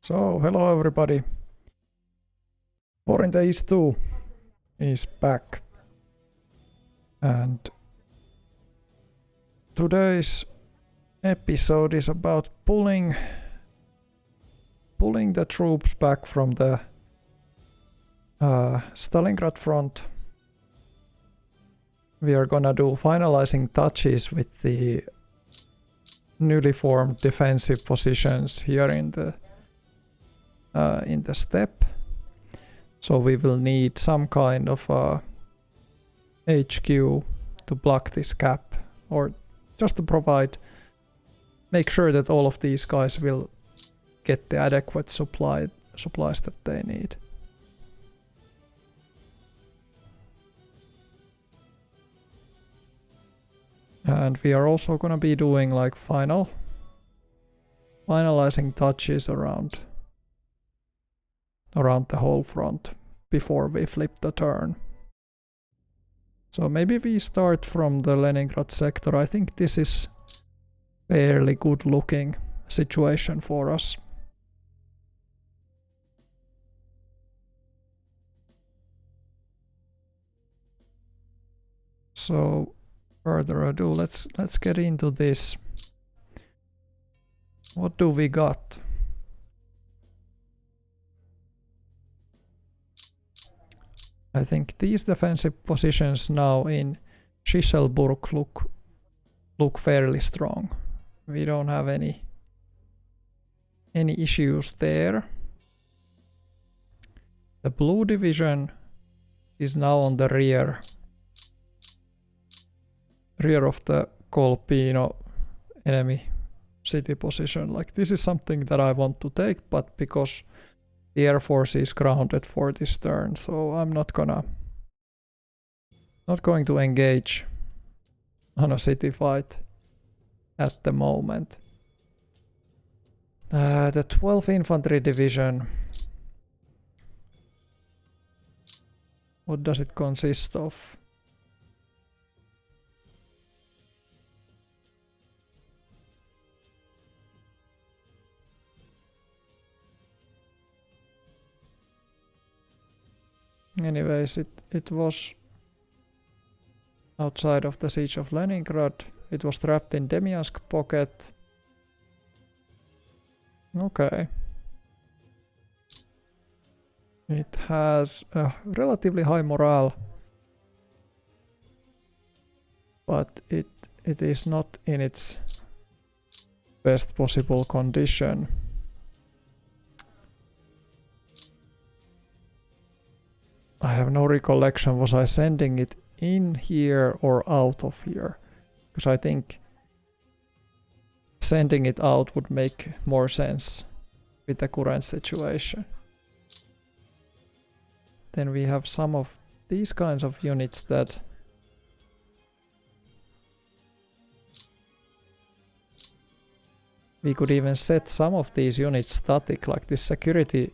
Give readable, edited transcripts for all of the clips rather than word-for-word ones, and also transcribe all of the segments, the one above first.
So, hello everybody. War in the East 2 is back. And today's episode is about pulling the troops back from the Stalingrad front. We are gonna do finalizing touches with the newly formed defensive positions here in the steppe. So we will need some kind of HQ to block this gap, or just to make sure that all of these guys will get the adequate supplies that they need. And we are also gonna be doing like finalizing touches around the whole front before we flip the turn. So maybe we start from the Leningrad sector. I think this is fairly good looking situation for us. So further ado, let's get into this. What do we got? I think these defensive positions now in Schichelburg look fairly strong. We don't have any issues there. The blue division is now on the rear of the Kolpino enemy city position. Like, this is something that I want to take, but because the Air Force is grounded for this turn, so I'm not going to engage on a city fight at the moment. The 12th Infantry Division, what does it consist of? Anyways, it was outside of the siege of Leningrad. It was trapped in Demyansk pocket. Okay. It has a relatively high morale, but it is not in its best possible condition. I have no recollection, was I sending it in here or out of here? Because I think sending it out would make more sense with the current situation. Then we have some of these kinds of units that we could even set some of these units static, like this security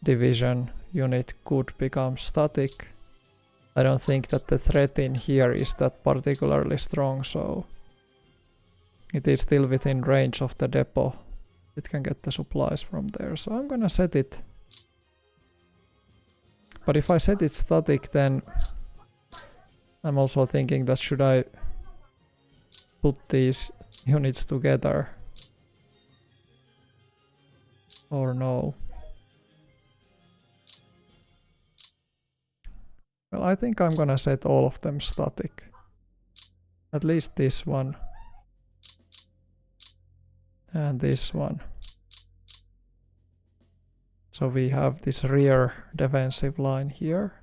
division unit could become static. I don't think that the threat in here is that particularly strong, so it is still within range of the depot. It can get the supplies from there, so I'm gonna set it. But if I set it static, then I'm also thinking that should I put these units together or no? Well, I think I'm gonna set all of them static. At least this one. And this one. So we have this rear defensive line here.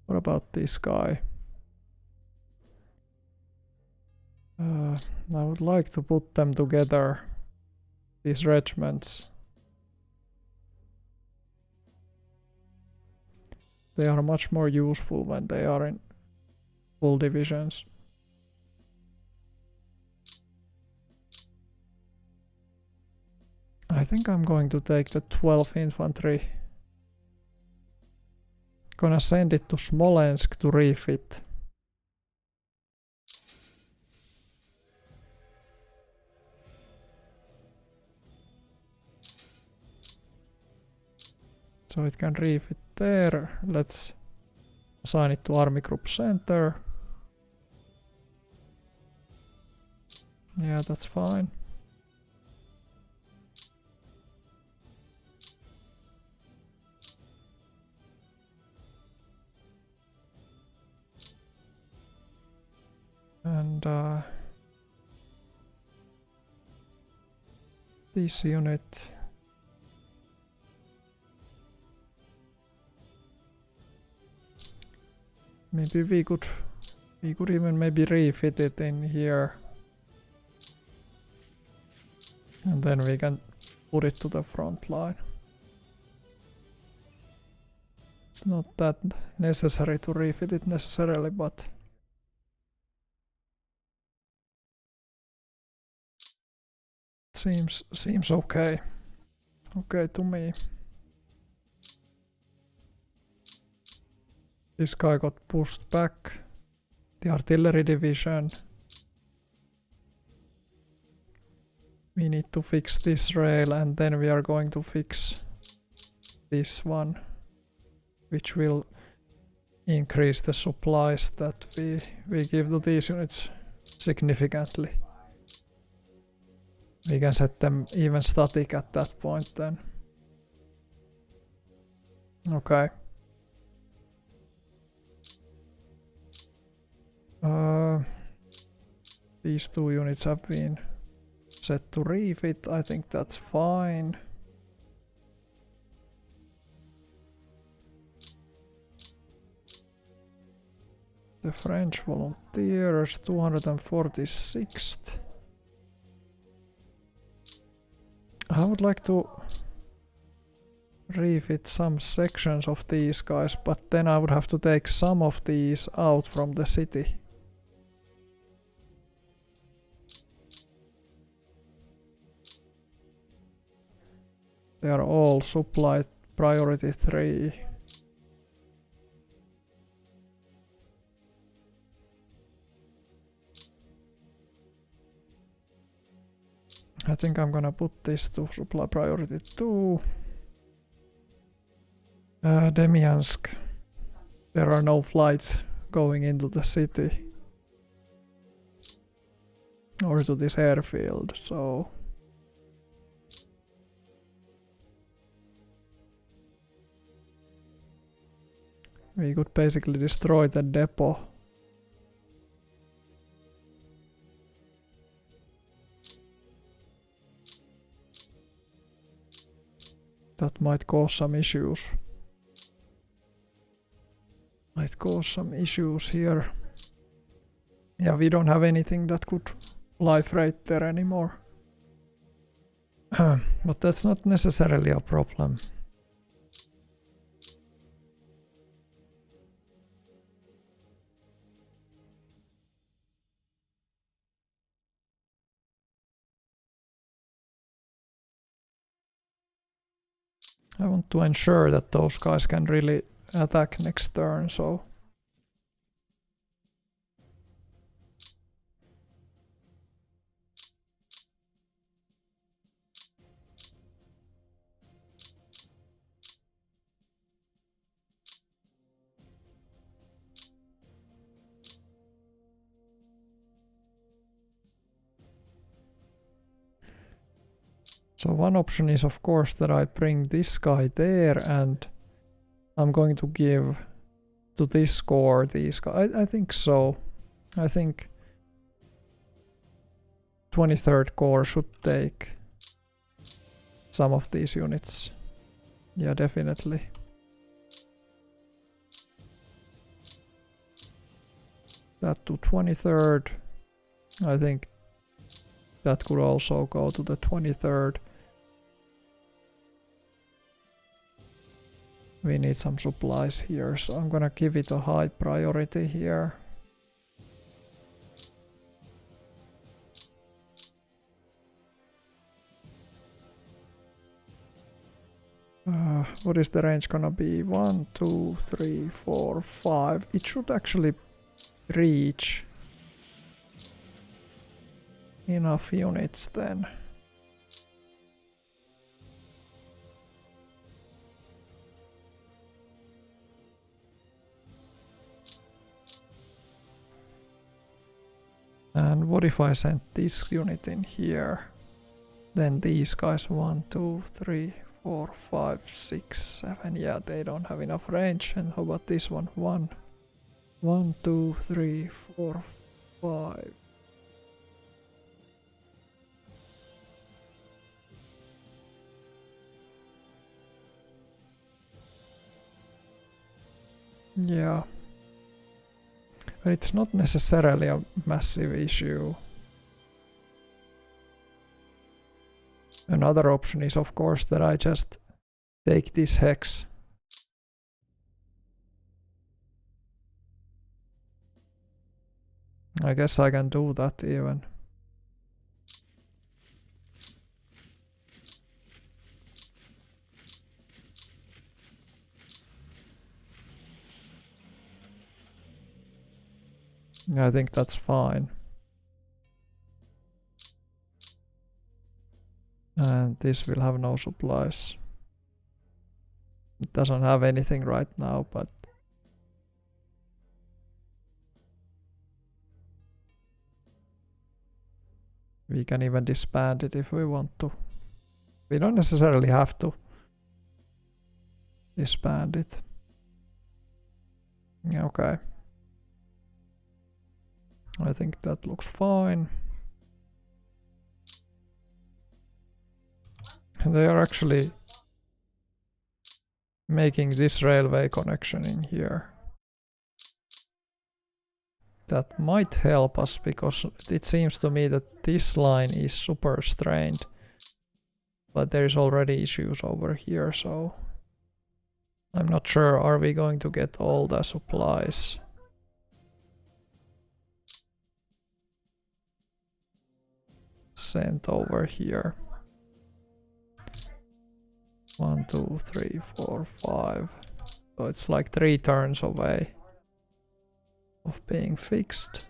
What about this guy? I would like to put them together, these regiments. They are much more useful when they are in full divisions. I think I'm going to take the 12th infantry. Gonna send it to Smolensk to refit. So it can refit there. Let's assign it to Army Group Center. Yeah, that's fine. And this unit. Maybe we could even maybe refit it in here. And then we can put it to the front line. It's not that necessary to refit it necessarily, but seems okay. Okay to me. This guy got pushed back. The artillery division. We need to fix this rail and then we are going to fix this one, which will increase the supplies that we give to these units significantly. We can set them even static at that point then. Okay. These two units have been set to refit. I think that's fine. The French volunteers, 246th. I would like to refit some sections of these guys, but then I would have to take some of these out from the city. They are all supply priority 3. I think I'm gonna put this to supply priority 2. Demyansk. There are no flights going into the city or to this airfield, so we could basically destroy the depot. That might cause some issues. Might cause some issues here. Yeah, we don't have anything that could fly freight there anymore. But that's not necessarily a problem. I want to ensure that those guys can really attack next turn, so one option is of course that I bring this guy there and I'm going to give to this corps these guys. I think so. I think 23rd Corps should take some of these units. Yeah, definitely. That to 23rd. I think that could also go to the 23rd. We need some supplies here, so I'm gonna give it a high priority here. What is the range gonna be? 1, 2, 3, 4, 5. It should actually reach enough units then. And what if I sent this unit in here? Then these guys 1, 2, 3, 4, 5, 6, 7. Yeah, they don't have enough range. And how about this one? 1, 2, 3, 4, 5. Yeah. But it's not necessarily a massive issue. Another option is of course that I just take this hex. I guess I can do that even. I think that's fine. And this will have no supplies. It doesn't have anything right now, but we can even disband it if we want to. We don't necessarily have to disband it. Okay. I think that looks fine. They are actually making this railway connection in here. That might help us because it seems to me that this line is super strained. But there is already issues over here, so I'm not sure, are we going to get all the supplies? Sent over here. 1, 2, 3, 4, 5. So it's like 3 turns away of being fixed.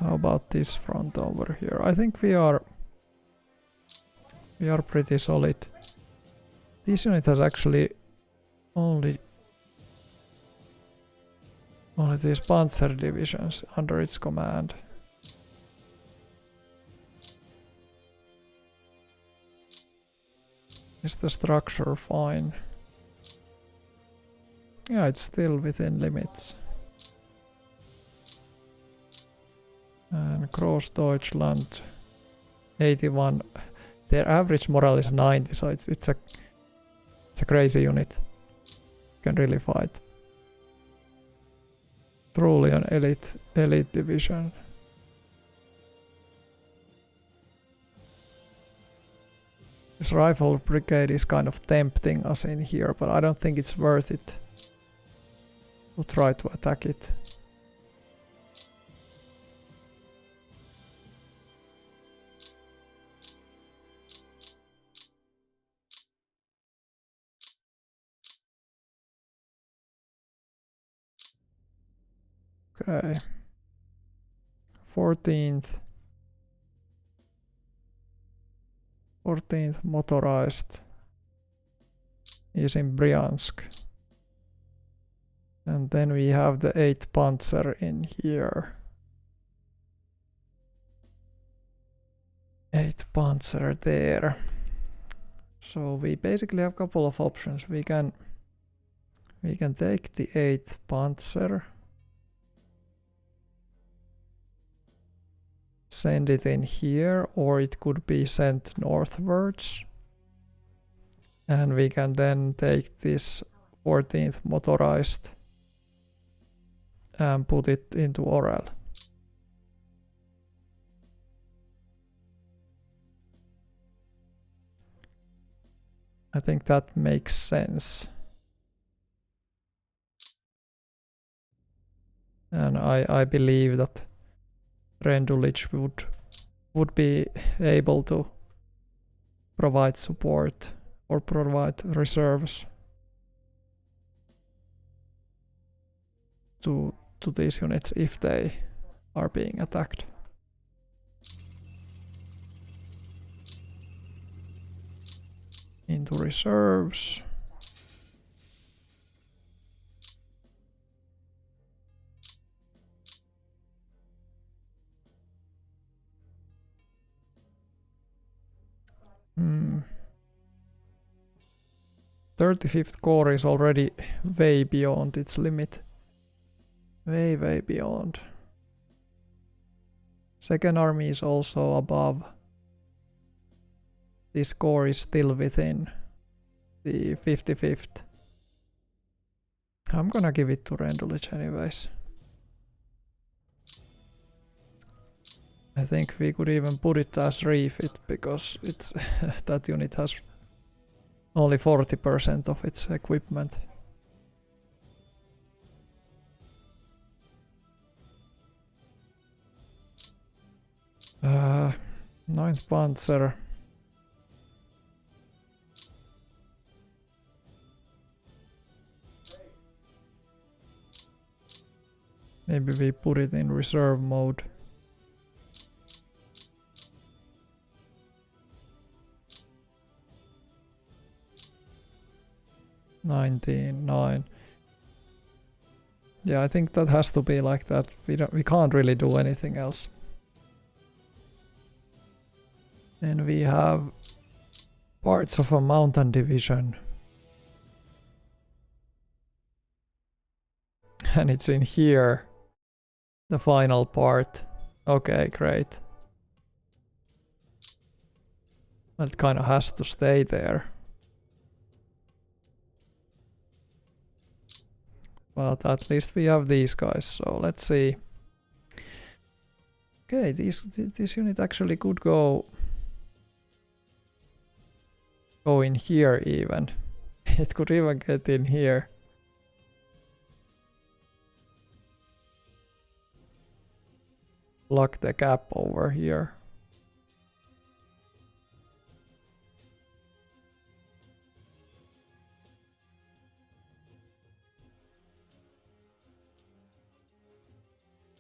How about this front over here? I think we are pretty solid. This unit has actually only these panzer divisions under its command. Is the structure fine? Yeah, it's still within limits. And Großdeutschland 81. Their average morale is 90, so it's a crazy unit. Can really fight. Truly an elite division. This rifle brigade is kind of tempting us in here, but I don't think it's worth it to try to attack it. Okay. 14th motorized is in Bryansk. And then we have the 8th Panzer in here. 8th Panzer there. So we basically have a couple of options. We can take the 8th Panzer, send it in here, or it could be sent northwards. And we can then take this 14th motorized and put it into Orel. I think that makes sense. And I believe that Rendulic would be able to provide support or provide reserves to these units if they are being attacked. Into reserves. Hmm. 35th Corps is already way beyond its limit. Way beyond. Second Army is also above. This Corps is still within the 55th. I'm gonna give it to Rendulic anyways. I think we could even put it as refit because it's that unit has only 40% of its equipment. Ninth Panzer. Maybe we put it in reserve mode. $19.9. Yeah, I think that has to be like that. We can't really do anything else. Then we have parts of a mountain division. And it's in here. The final part. Okay, great. That kind of has to stay there. But at least we have these guys, so let's see. Okay, this unit actually could go in here even. It could even get in here. Block the gap over here.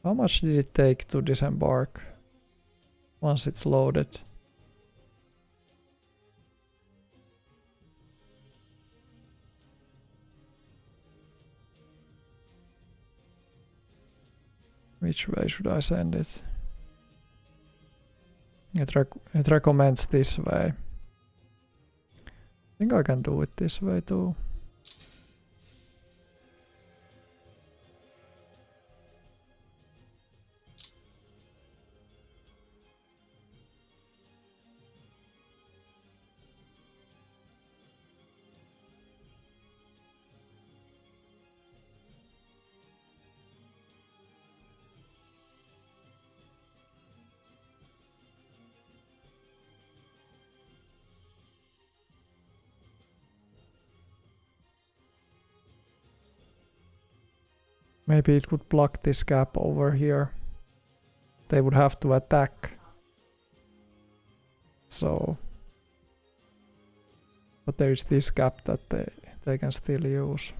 How much did it take to disembark once it's loaded? Which way should I send it? It recommends this way. I think I can do it this way too. Maybe it could block this gap over here. They would have to attack. So, but there is this gap that they can still use.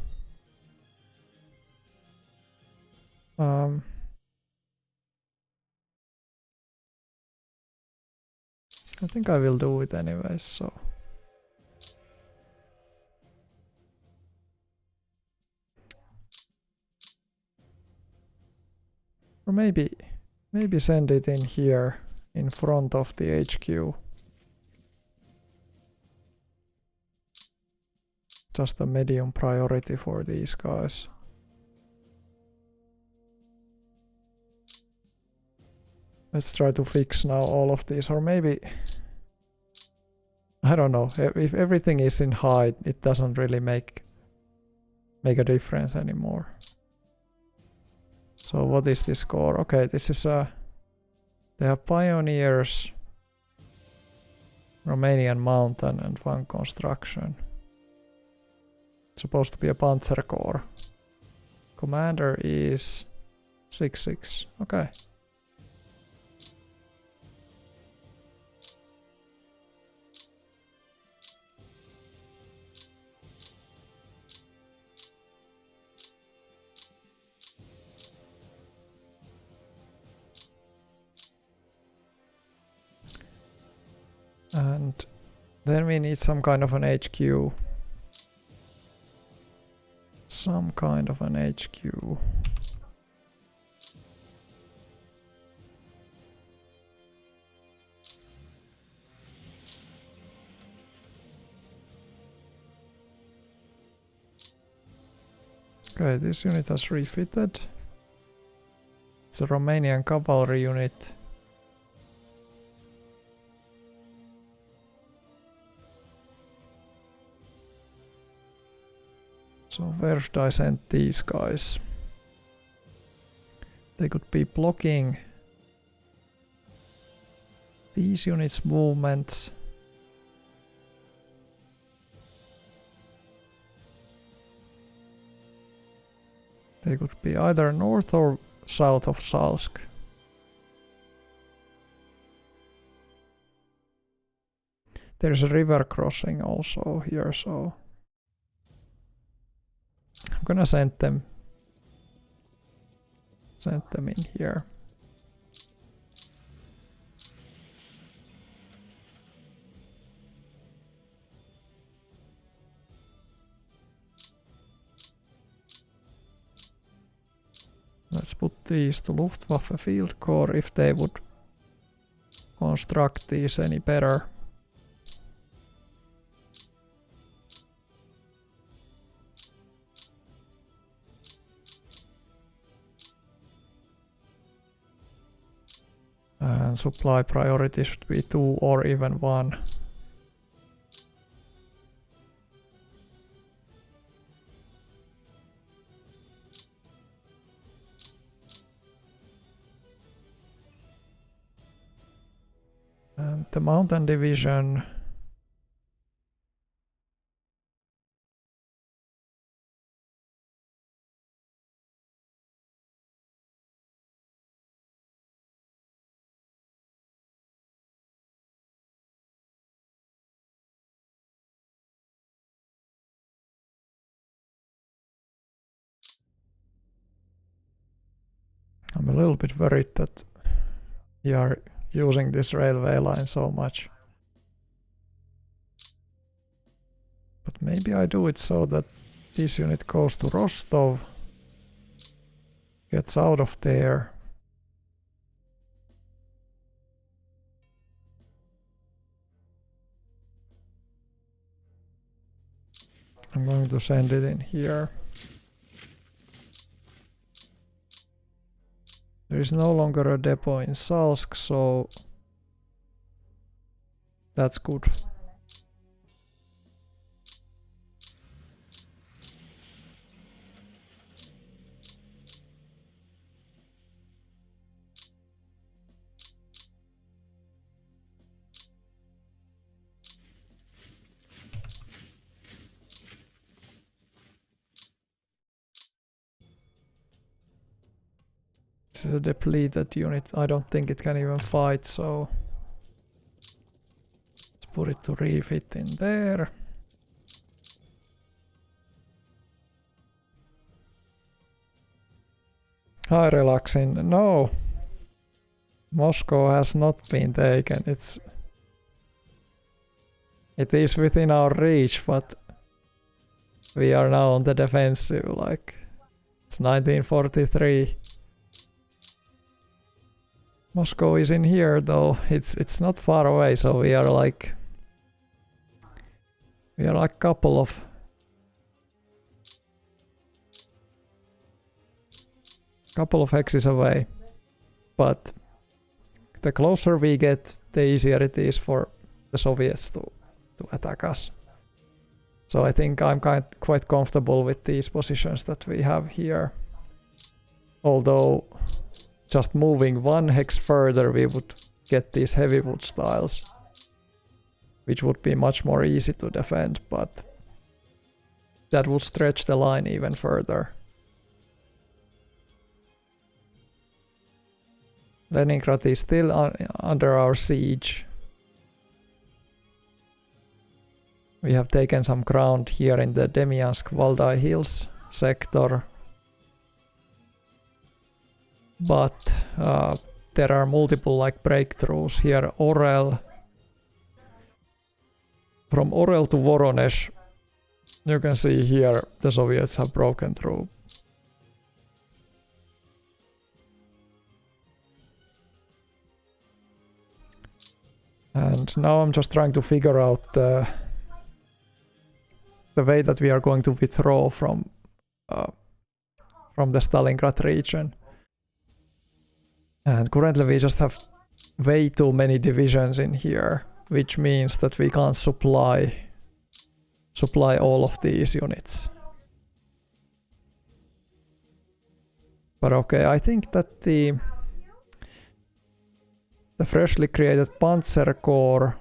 I think I will do it anyways, so. Or maybe send it in here in front of the HQ. Just a medium priority for these guys. Let's try to fix now all of these, or maybe, I don't know, if everything is in height, it doesn't really make a difference anymore. So what is this core? Okay, this is they have pioneers, Romanian mountain, and fun construction. It's supposed to be a Panzer Corps. Commander is 6-6. Okay. And then we need some kind of an HQ. Some kind of an HQ. Okay, this unit has refitted. It's a Romanian cavalry unit. So where should I send these guys? They could be blocking these units' movements. They could be either north or south of Salsk. There's a river crossing also here, so I'm gonna send them in here. Let's put these to Luftwaffe Field Corps if they would construct these any better. And supply priority should be 2 or even 1. And the mountain division, I'm a little bit worried that we are using this railway line so much. But maybe I do it so that this unit goes to Rostov, gets out of there. I'm going to send it in here. There is no longer a depot in Salsk, so that's good. This is a depleted unit. I don't think it can even fight, so let's put it to refit in there. Hi, relaxing. No, Moscow has not been taken. It is within our reach, but we are now on the defensive. Like, it's 1943. Moscow is in here though. It's not far away, so we are like couple of hexes away. But the closer we get, the easier it is for the Soviets to attack us. So I think I'm quite comfortable with these positions that we have here. Although just moving 1 hex further we would get these heavy wood styles, which would be much more easy to defend, but that would stretch the line even further. Leningrad is still under our siege. We have taken some ground here in the Demyansk-Valdai Hills sector. But there are multiple like breakthroughs here. Orel. From Orel to Voronezh, you can see here the Soviets have broken through. And now I'm just trying to figure out the way that we are going to withdraw from the Stalingrad region. And currently we just have way too many divisions in here, which means that we can't supply all of these units. But okay, I think that the freshly created Panzer Corps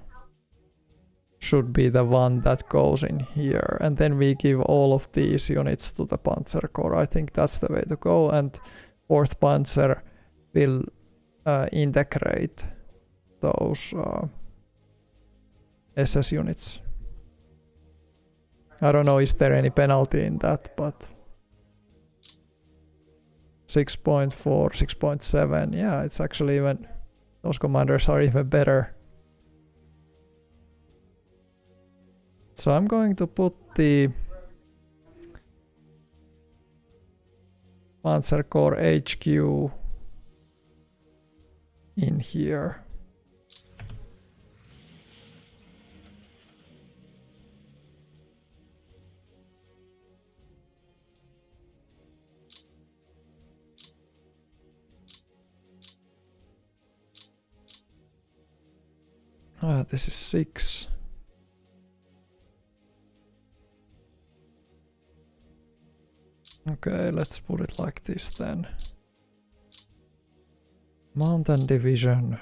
should be the one that goes in here, and then we give all of these units to the Panzer Corps. I think that's the way to go, and 4th Panzer will integrate those SS units. I don't know, is there any penalty in that, but 6.4, 6.7, yeah, it's actually even, those commanders are even better. So I'm going to put the Panzer Corps HQ in here. This is 6. Okay, let's put it like this then. Mountain Division.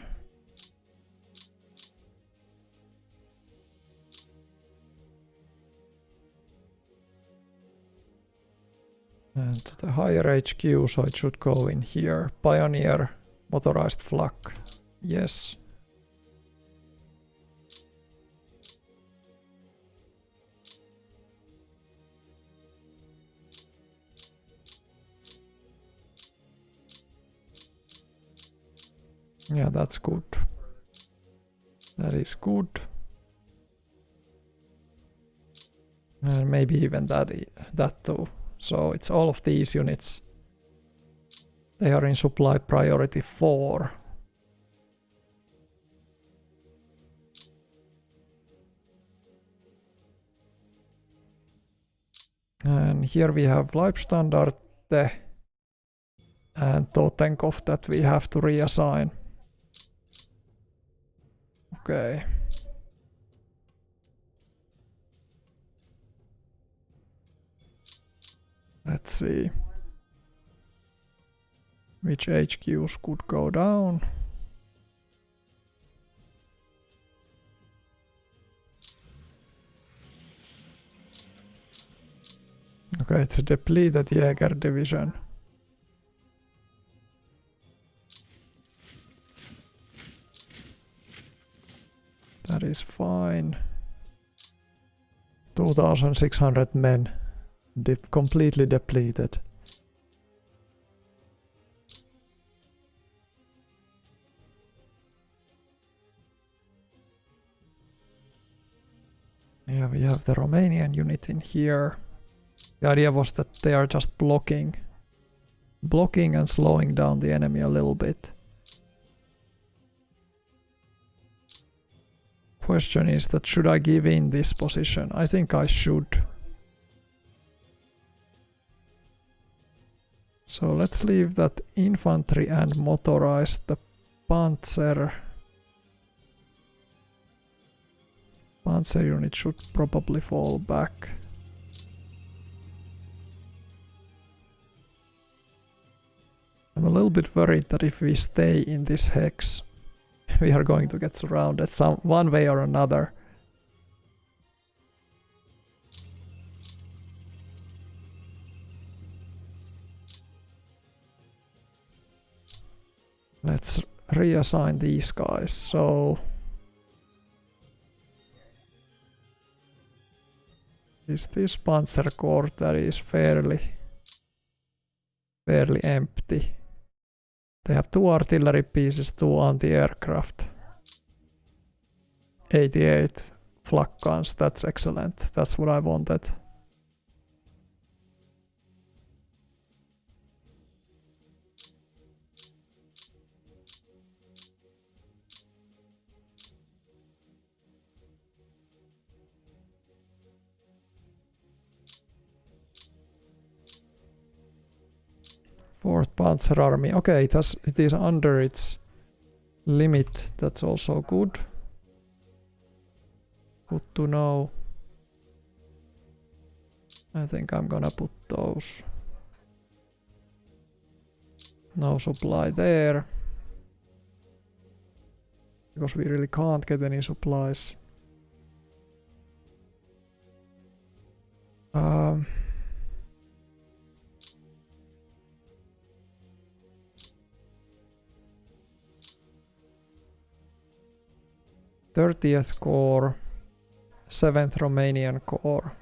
And to the higher HQ, so it should go in here. Pioneer motorized flak. Yes. Yeah, that's good. That is good. And maybe even that too. So it's all of these units. They are in supply priority 4. And here we have Leibstandarte and Totenkopf that we have to reassign. Okay. Let's see. Which HQs could go down? Okay, it's a depleted Jäger division. That is fine. 2,600 men. Completely depleted. Yeah, we have the Romanian unit in here. The idea was that they are just blocking and slowing down the enemy a little bit. Question is that should I give in this position? I think I should. So let's leave that infantry and motorized the Panzer unit should probably fall back. I'm a little bit worried that if we stay in this hex, we are going to get surrounded one way or another. Let's reassign these guys. So is this Panzer Corps that is fairly empty. They have 2 artillery pieces, 2 anti-aircraft, 88 flak guns. That's excellent. That's what I wanted. Fourth Panzer Army. Okay, it is under its limit. That's also good. Good to know. I think I'm gonna put those. No supply there. Because we really can't get any supplies. 30th Corps, 7th Romanian Corps.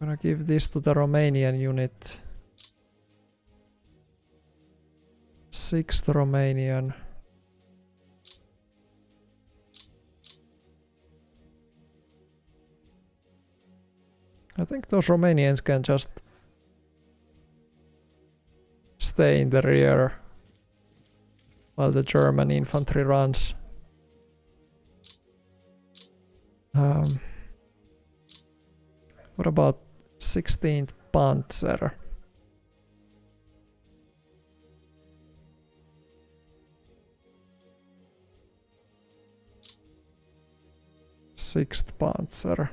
I'm gonna give this to the Romanian unit. 6th Romanian. I think those Romanians can just stay in the rear while the German infantry runs. What about 16th Panzer? Sixth Panzer.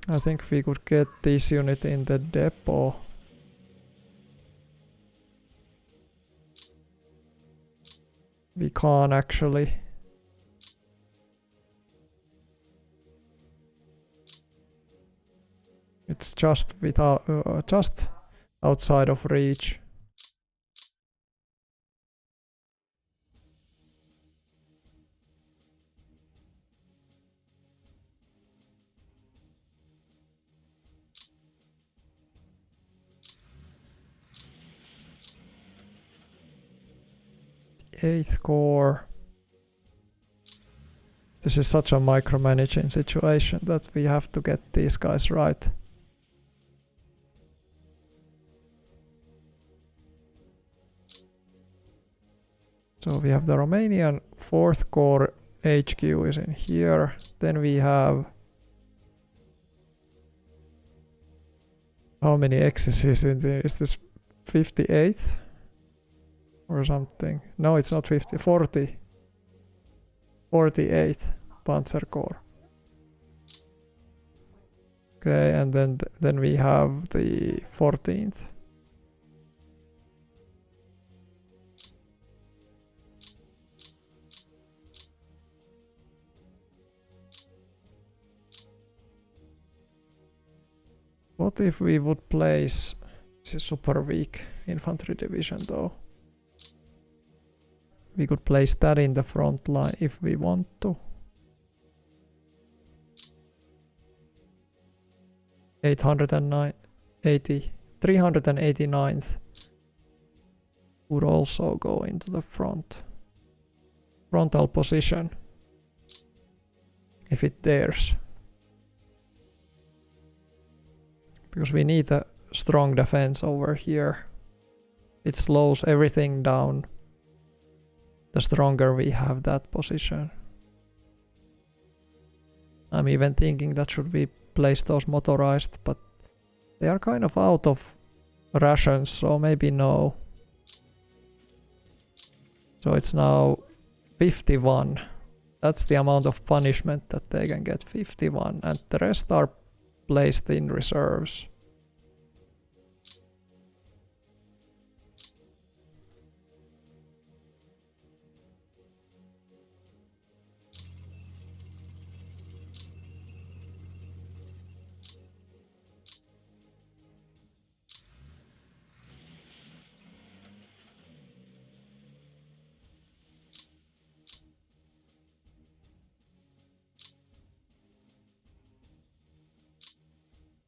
I think we could get this unit in the depot. We can't actually. It's just just outside of reach. Eighth Corps. This is such a micromanaging situation that we have to get these guys right. So we have the Romanian 4th Corps HQ is in here. Then we have how many X's is in there? Is this 58th? Or something. No, it's not 50, 40. 48th Panzer Corps. Okay, and then we have the 14th. What if we would place this is super weak infantry division though? We could place that in the front line if we want to. 389th would also go into the frontal position if it dares. Because we need a strong defense over here. It slows everything down. the stronger we have that position. I'm even thinking that should we place those motorized, but they are kind of out of rations, so maybe no. So it's now 51. That's the amount of punishment that they can get, 51, and the rest are placed in reserves.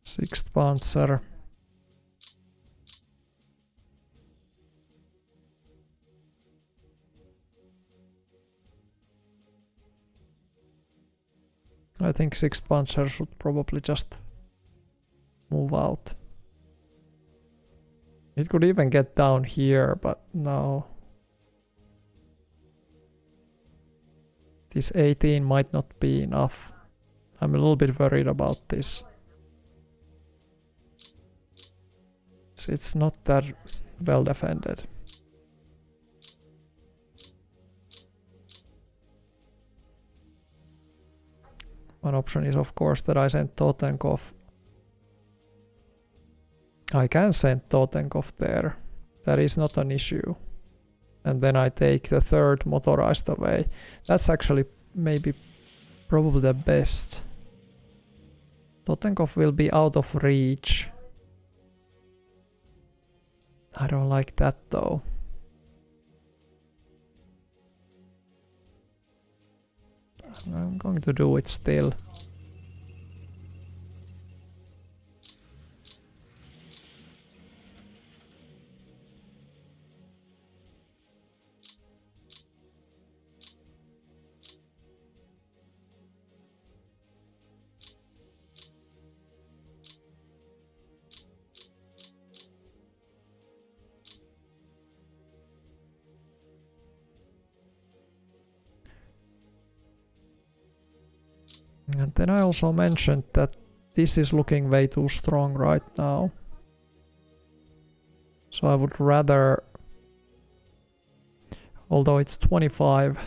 Sixth Panzer. I think 6th Panzer should probably just move out. It could even get down here, but no. This 18 might not be enough. I'm a little bit worried about this. It's not that well defended. One option is of course that I send Totenkov. I can send Totenkov there. That is not an issue. And then I take the third motorized away. That's actually maybe probably the best. Totenkov will be out of reach. I don't like that though. I'm going to do it still. And then I also mentioned that this is looking way too strong right now. So I would rather, although it's 25,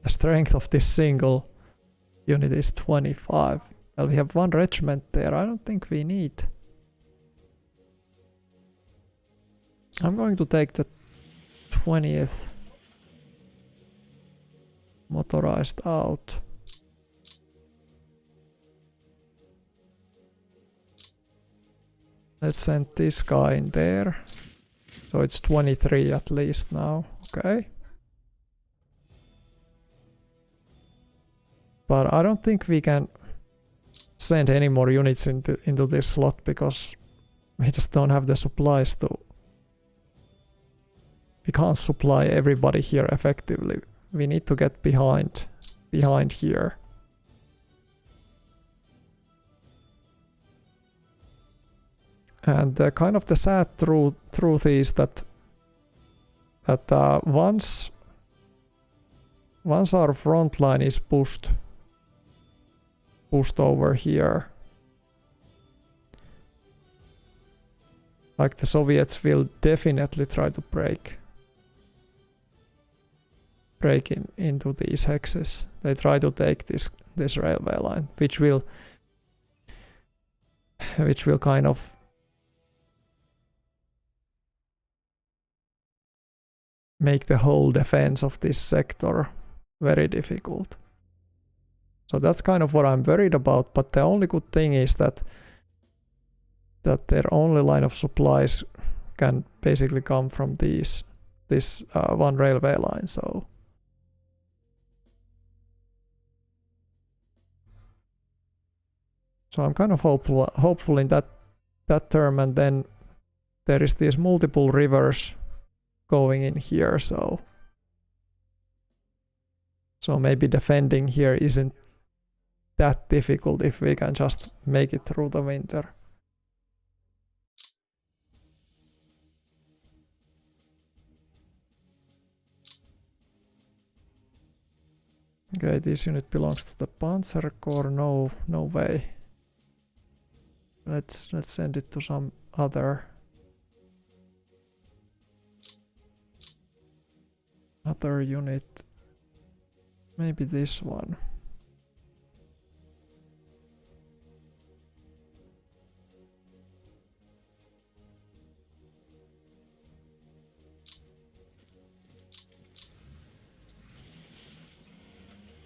the strength of this single unit is 25. Well, we have one regiment there. I don't think we need. I'm going to take the 20th motorized out. Let's send this guy in there. So it's 23 at least now. Okay. But I don't think we can send any more units into this slot because we just don't have the supplies to. We can't supply everybody here effectively. We need to get behind here. And kind of the sad truth is that once our front line is pushed over here, like the Soviets will definitely try to break into these hexes. They try to take this railway line, which will kind of make the whole defense of this sector very difficult. So that's kind of what I'm worried about, but the only good thing is that their only line of supplies can basically come from this one railway line. So I'm kind of hopeful in that term, and then there is these multiple rivers going in here, so maybe defending here isn't that difficult if we can just make it through the winter. Okay, this unit belongs to the Panzer Corps. No, no way. Let's send it to some other unit. Maybe this one.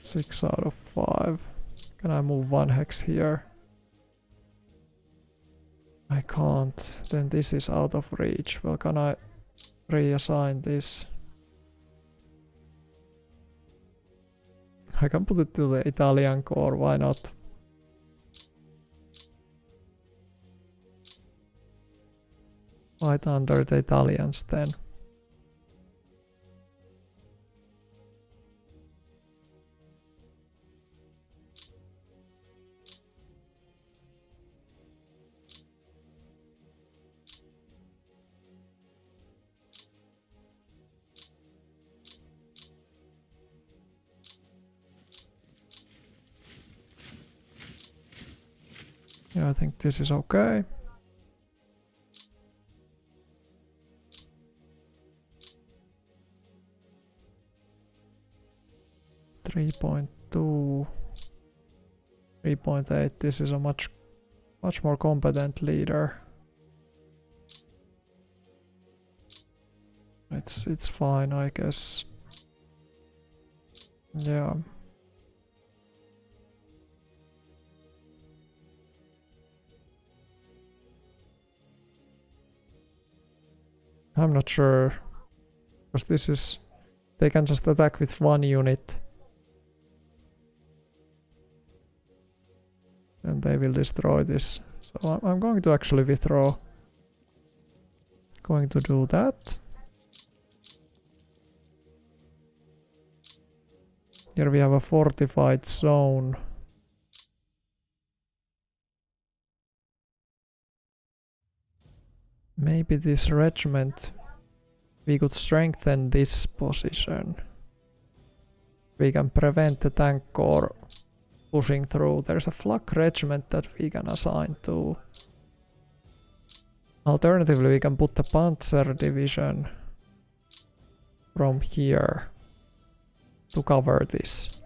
Six out of 5. Can I move 1 hex here? I can't. Then this is out of reach. Well, can I reassign this? I can put it to the Italian Corps, why not? Fight under the Italians then. Yeah, I think this is okay. .2, 3.8. This is a much more competent leader. It's fine, I guess. Yeah. I'm not sure, because this is, they can just attack with 1 unit and they will destroy this. So I'm going to actually withdraw. Going to do that. Here we have a fortified zone. Maybe this regiment, we could strengthen this position. We can prevent the tank corps pushing through. There's a flak regiment that we can assign to. Alternatively, we can put the Panzer division from here to cover this.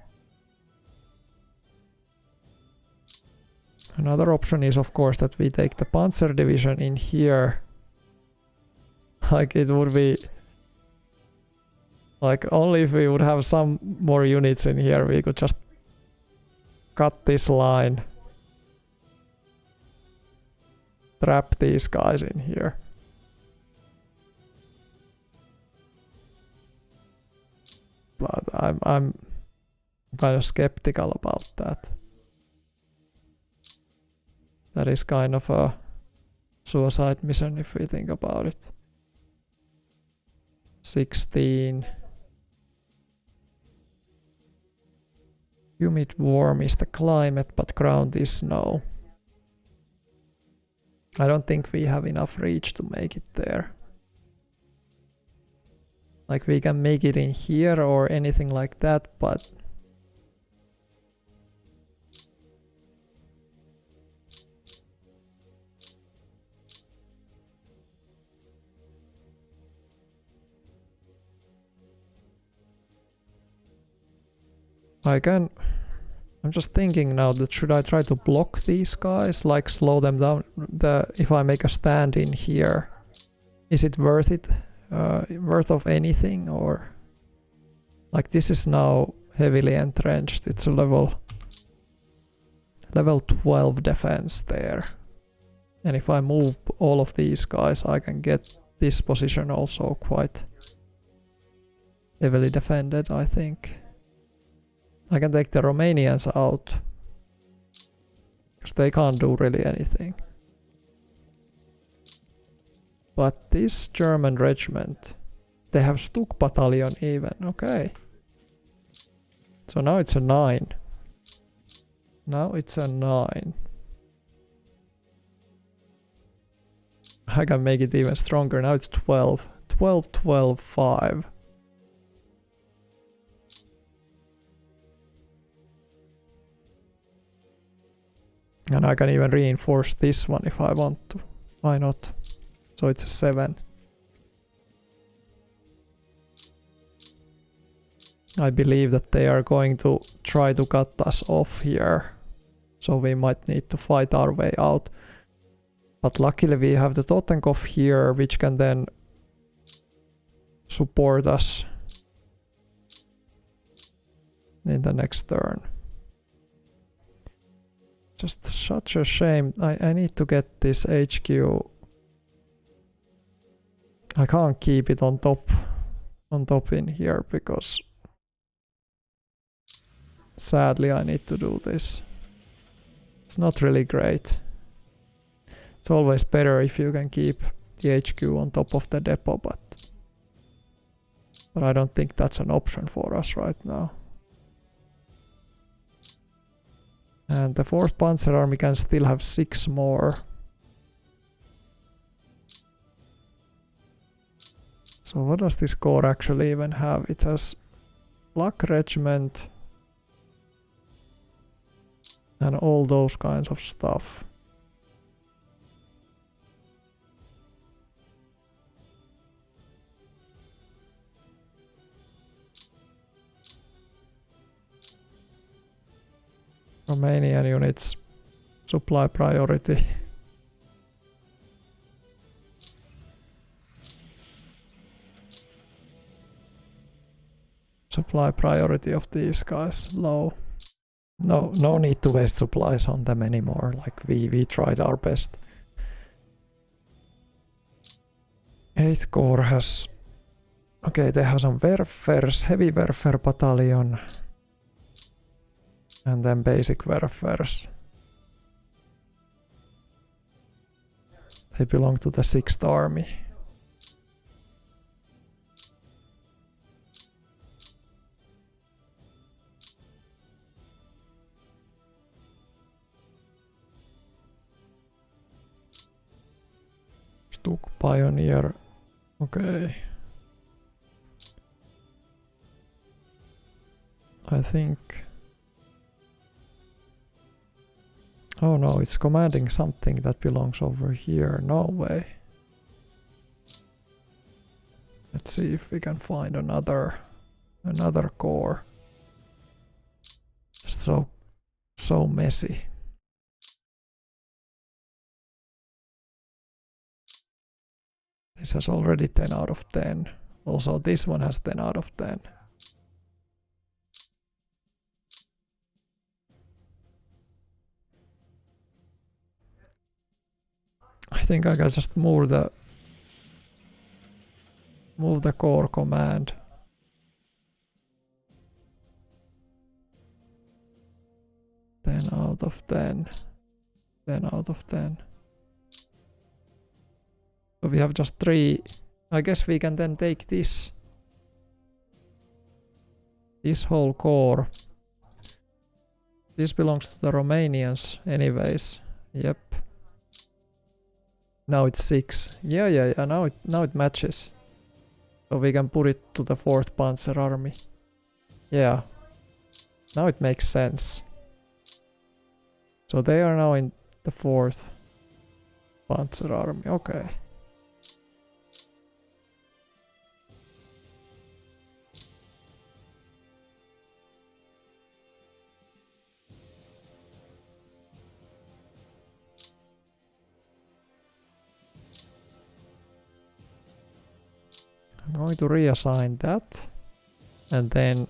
Another option is, of course, that we take the Panzer division in here. Like, it would be like, only if we would have some more units in here, we could just cut this line, trap these guys in here. But I'm kind of skeptical about that. That is kind of a suicide mission if we think about it. 16. Humid warm is the climate, but ground is snow. I don't think we have enough reach to make it there. Like, we can make it in here or anything like that, but I'm just thinking now that should I try to block these guys, like slow them down. If I make a stand in here, is it worth it? Worth of anything? Or like, this is now heavily entrenched. It's a level 12 defense there, and if I move all of these guys, I can get this position also quite heavily defended, I think. I can take the Romanians out, because they can't do really anything. But this German regiment, they have Stuk battalion even, okay. So now it's a 9. Now it's a 9. I can make it even stronger, now it's 12. 12, 12, 5. And I can even reinforce this one if I want to. Why not? So it's a 7. I believe that they are going to try to cut us off here. So we might need to fight our way out. But luckily we have the Totenkopf here, which can then support us in the next turn. Just such a shame. I need to get this HQ. I can't keep it on top in here because sadly I need to do this. It's not really great. It's always better if you can keep the HQ on top of the depot, but I don't think that's an option for us right now. And the 4th Panzer Army can still have 6 more. So what does this corps actually even have? It has Flak Regiment and all those kinds of stuff. Romanian units, supply priority. Supply priority of these guys low. No need to waste supplies on them anymore. Like we tried our best. 8th Corps has, okay, they have some Werfers, heavy Werfer battalion. And then basic Werfers. They belong to the 6th Army. Stuk Pioneer. Okay. I think... Oh no, it's commanding something that belongs over here. No way. Let's see if we can find another corps. Just so messy. This has already 10 out of 10. Also this one has 10 out of 10. I think I can just move the core command. 10 out of 10. 10 out of 10. So we have just 3. I guess we can then take this whole core. This belongs to the Romanians anyways. Yep. Now it's 6. Yeah. Now it matches. So we can put it to the 4th Panzer Army. Yeah. Now it makes sense. So they are now in the 4th Panzer Army. Okay. I'm going to reassign that, and then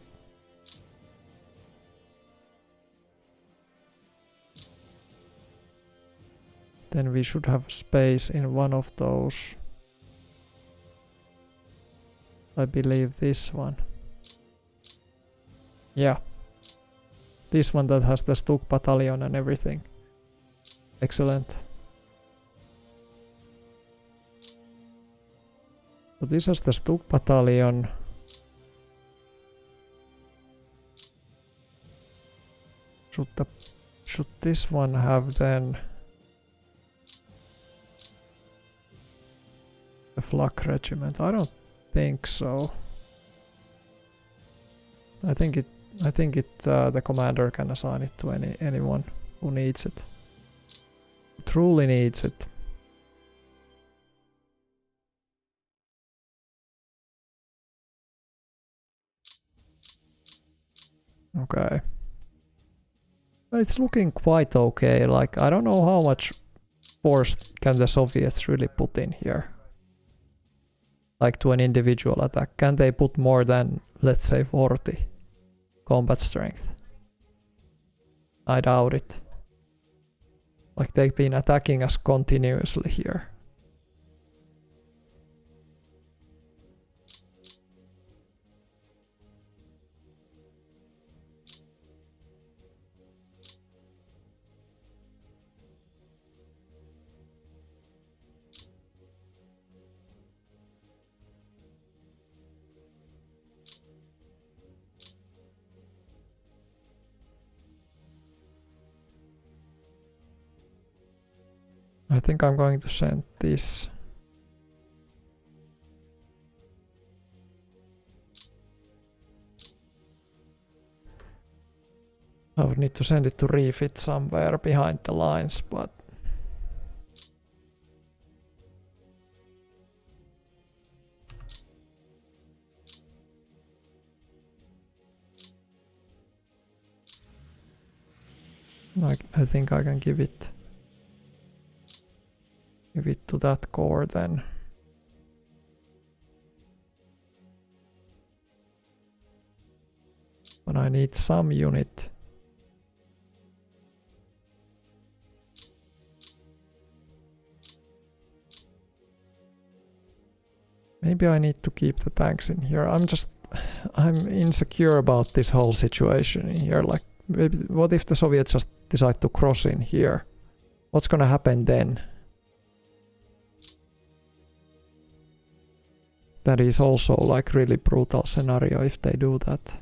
we should have space in one of those. I believe this one. Yeah. This one that has the Stuk battalion and everything. Excellent. So this has the Stuk battalion. Should this one have then the Flak regiment? I don't think so. I think the commander can assign it to anyone who needs it. truly needs it. Okay. It's looking quite okay. Like, I don't know how much force can the Soviets really put in here. Like to an individual attack. Can they put more than, let's say, 40 combat strength? I doubt it. Like they've been attacking us continuously here. I think I'm going to send this. I would need to send it to refit somewhere behind the lines, but I think I can give it to that core then. But I need some unit. Maybe I need to keep the tanks in here. I'm insecure about this whole situation in here. Like, maybe, what if the Soviets just decide to cross in here? What's gonna happen then? That is also like really brutal scenario if they do that.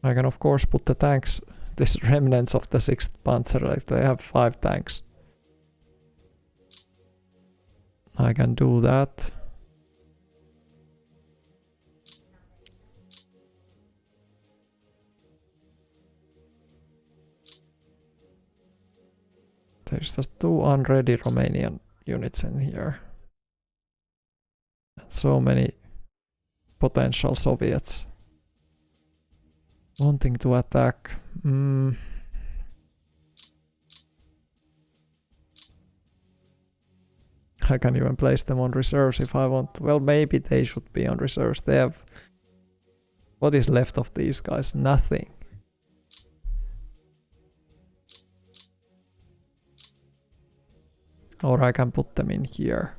I can of course put the tanks, this remnants of the 6th Panzer, like they have 5 tanks. I can do that. There's just 2 unready Romanian units in here. And so many potential Soviets wanting to attack. I can even place them on reserves if I want. Well, maybe they should be on reserves. They have... What is left of these guys? Nothing. Or I can put them in here.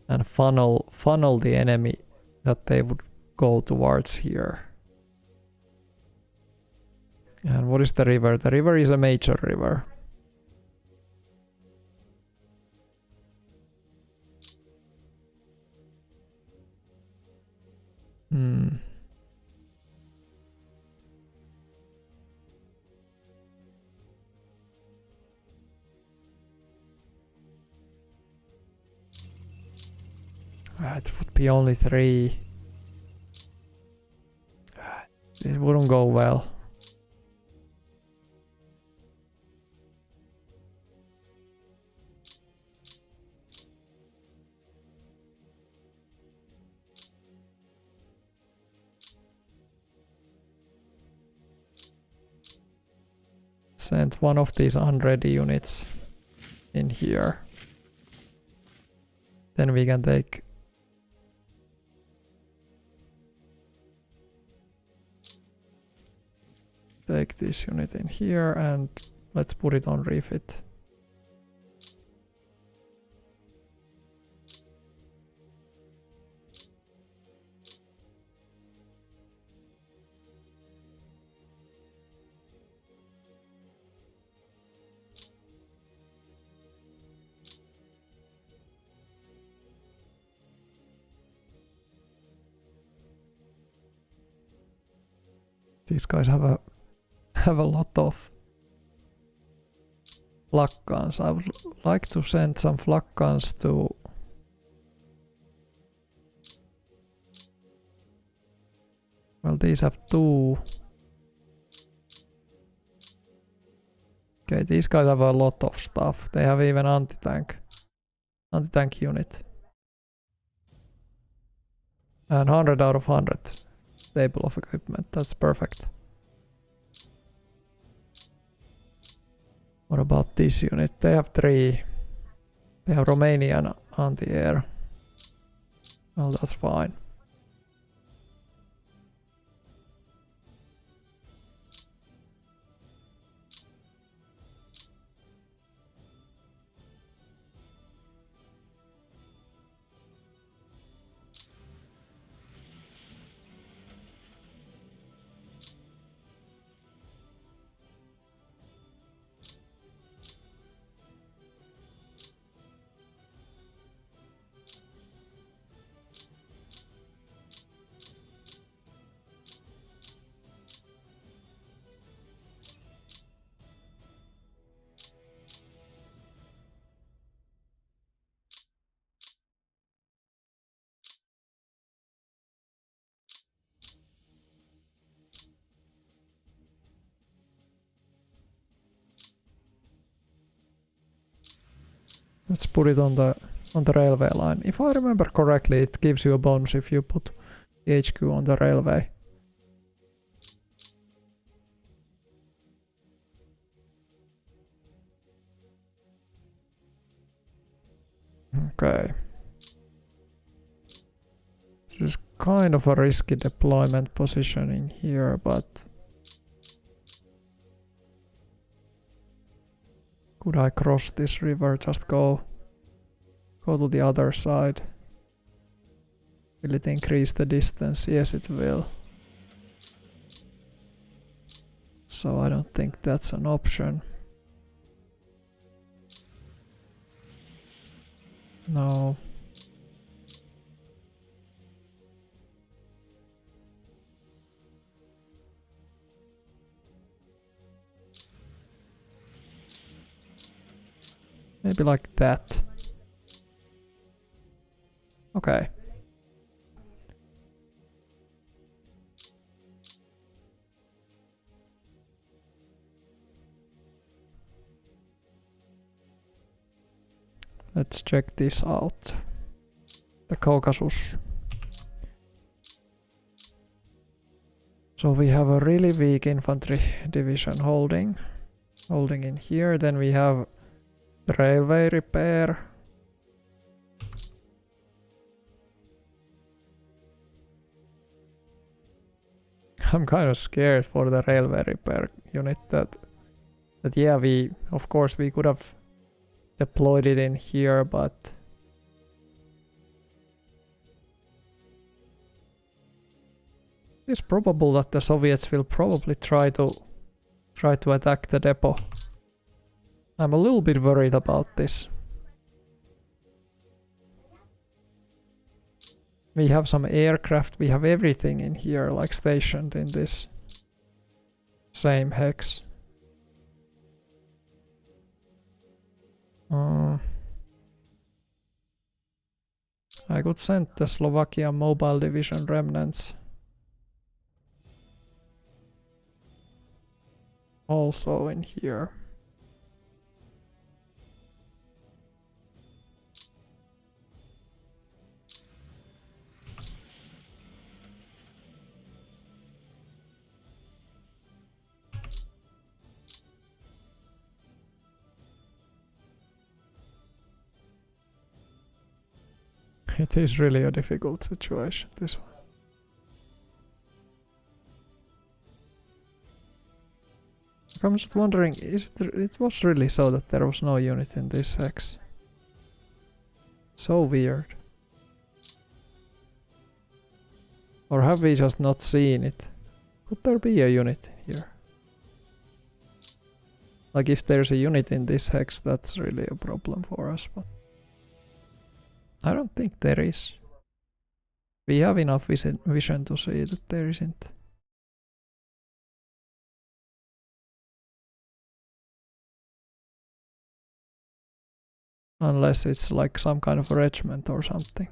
And funnel the enemy that they would go towards here. And what is the river? The river is a major river. It would be only 3. It wouldn't go well. Send one of these unready units in here. Then we can take this unit in here and let's put it on refit. These guys have a lot of flak guns. I would like to send some flak guns to well, these have 2. Okay, these guys have a lot of stuff. They have even anti-tank unit. And 100 out of 100 table of equipment. That's perfect. What about this unit? They have 3. They have Romanian anti-air. Well, that's fine. Let's put it on the railway line. If I remember correctly, it gives you a bonus if you put the HQ on the railway. Okay. This is kind of a risky deployment position in here, but could I cross this river? Just go to the other side. Will it increase the distance? Yes, it will. So I don't think that's an option. No. Maybe like that. Okay. Let's check this out. The Caucasus. So we have a really weak infantry division holding in here. Then we have the railway repair. I'm kind of scared for the railway repair unit that yeah, of course we could have deployed it in here, but it's probable that the Soviets will probably try to attack the depot. I'm a little bit worried about this. We have some aircraft, we have everything in here, like stationed in this same hex. I could send the Slovakian Mobile Division remnants also in here. It is really a difficult situation, this one. I'm just wondering, it was really so that there was no unit in this hex? So weird. Or have we just not seen it? Could there be a unit here? Like if there's a unit in this hex, that's really a problem for us, but I don't think there is. We have enough vision to see that there isn't. Unless it's like some kind of a regiment or something.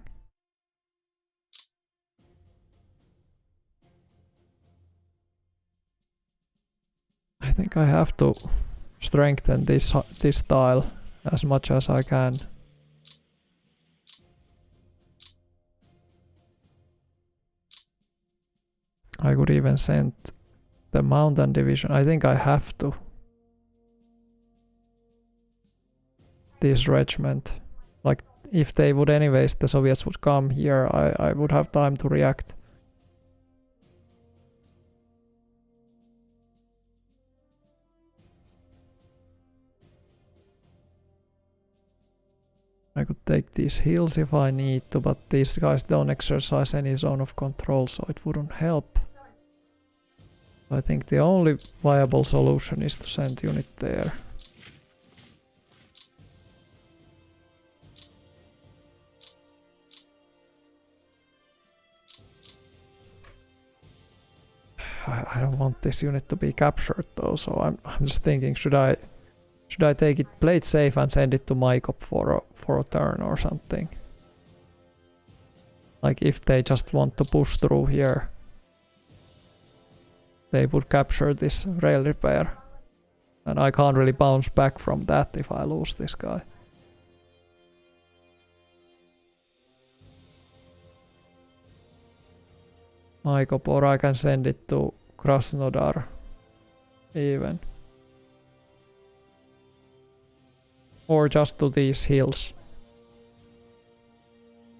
I think I have to strengthen this tile as much as I can. I could even send the mountain division. I think I have to. This regiment. Like, if they would anyways, the Soviets would come here, I would have time to react. I could take these hills if I need to, but these guys don't exercise any zone of control, so it wouldn't help. I think the only viable solution is to send unit there. I don't want this unit to be captured though, so I'm just thinking, should I take it, play it safe and send it to Maikop for a turn or something? Like, if they just want to push through here, they would capture this rail repair. And I can't really bounce back from that if I lose this guy. Maikop, or I can send it to Krasnodar even. Or just to these hills.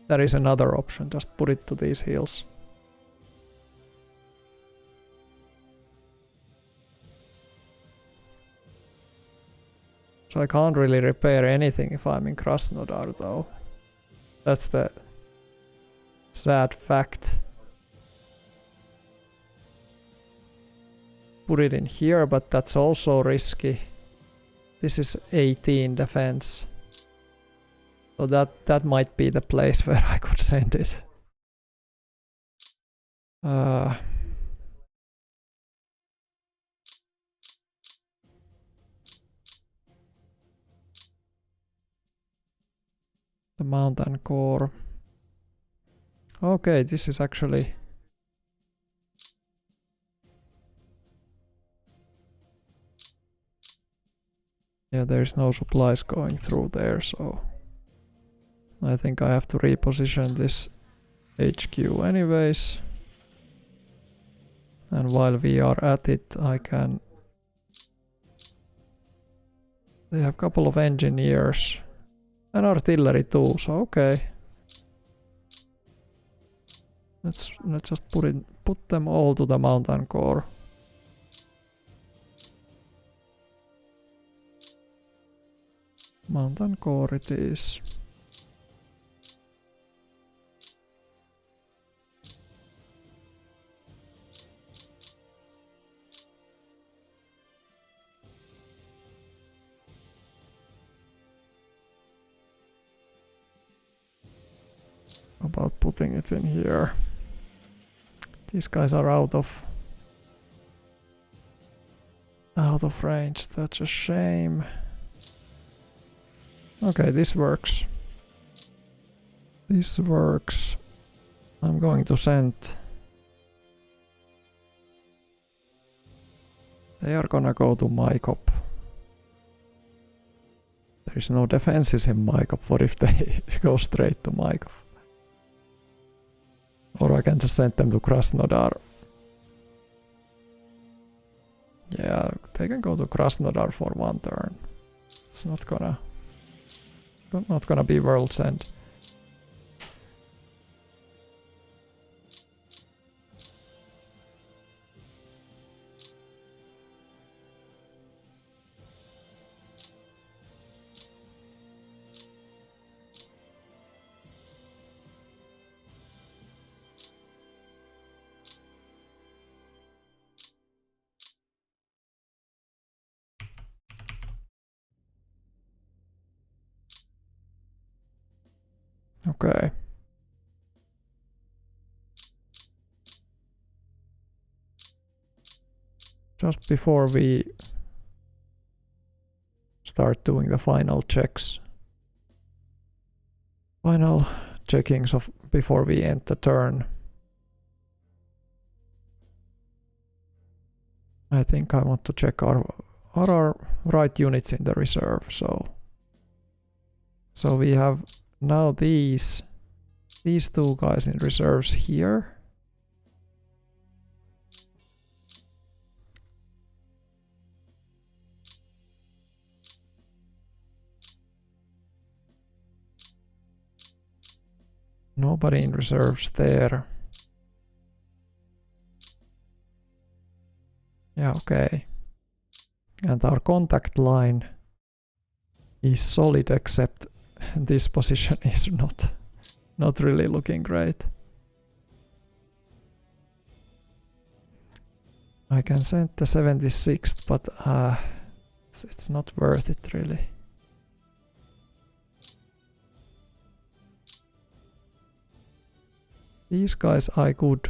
There is another option, just put it to these hills. So I can't really repair anything if I'm in Krasnodar though. That's the sad fact. Put it in here, but that's also risky. This is 18 defense. So that might be the place where I could send it. The mountain core. Okay, this is actually... Yeah, there's no supplies going through there, so I think I have to reposition this HQ anyways. And while we are at it, I can... They have a couple of engineers and artillery too, so okay. Let's just put them all to the mountain core. Mountain core it is. About putting it in here. These guys are out of range. That's a shame. Okay, this works. This works. I'm going to send... They are gonna go to Maikop. There is no defenses in Maikop. What if they go straight to Maikop? Or I can just send them to Krasnodar. Yeah, they can go to Krasnodar for one turn. It's not gonna be world's end. Okay. Just before we start doing the final checks, final checkings of before we end the turn, I think I want to check our our right units in the reserve? So we have now these two guys in reserves here. Nobody in reserves there. Yeah, okay. And our contact line is solid, except this position is not really looking great. I can send the 76th, but it's not worth it really. These guys I could.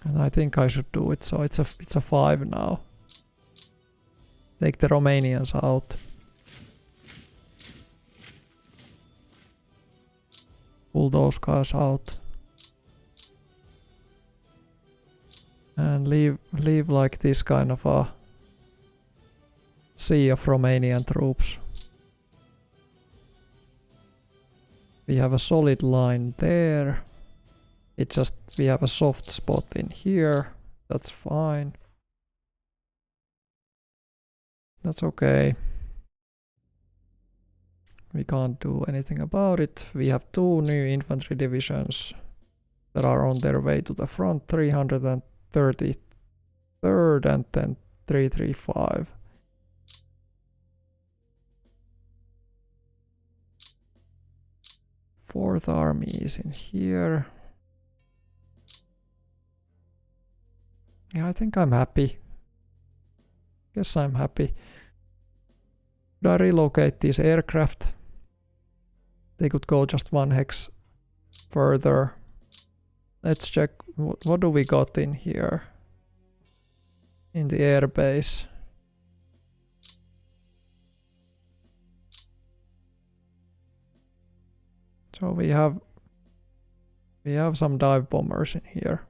And I think I should do it, so it's a 5 now. Take the Romanians out. Pull those guys out. And leave like this kind of a sea of Romanian troops. We have a solid line there. It's just we have a soft spot in here. That's fine. That's okay. We can't do anything about it. We have 2 new infantry divisions that are on their way to the front. 333rd and then 335. Fourth army is in here. Yeah, I think I'm happy. Guess I'm happy. Should I relocate these aircraft? They could go just 1 hex further. Let's check what do we got in here in the airbase. So we have some dive bombers in here.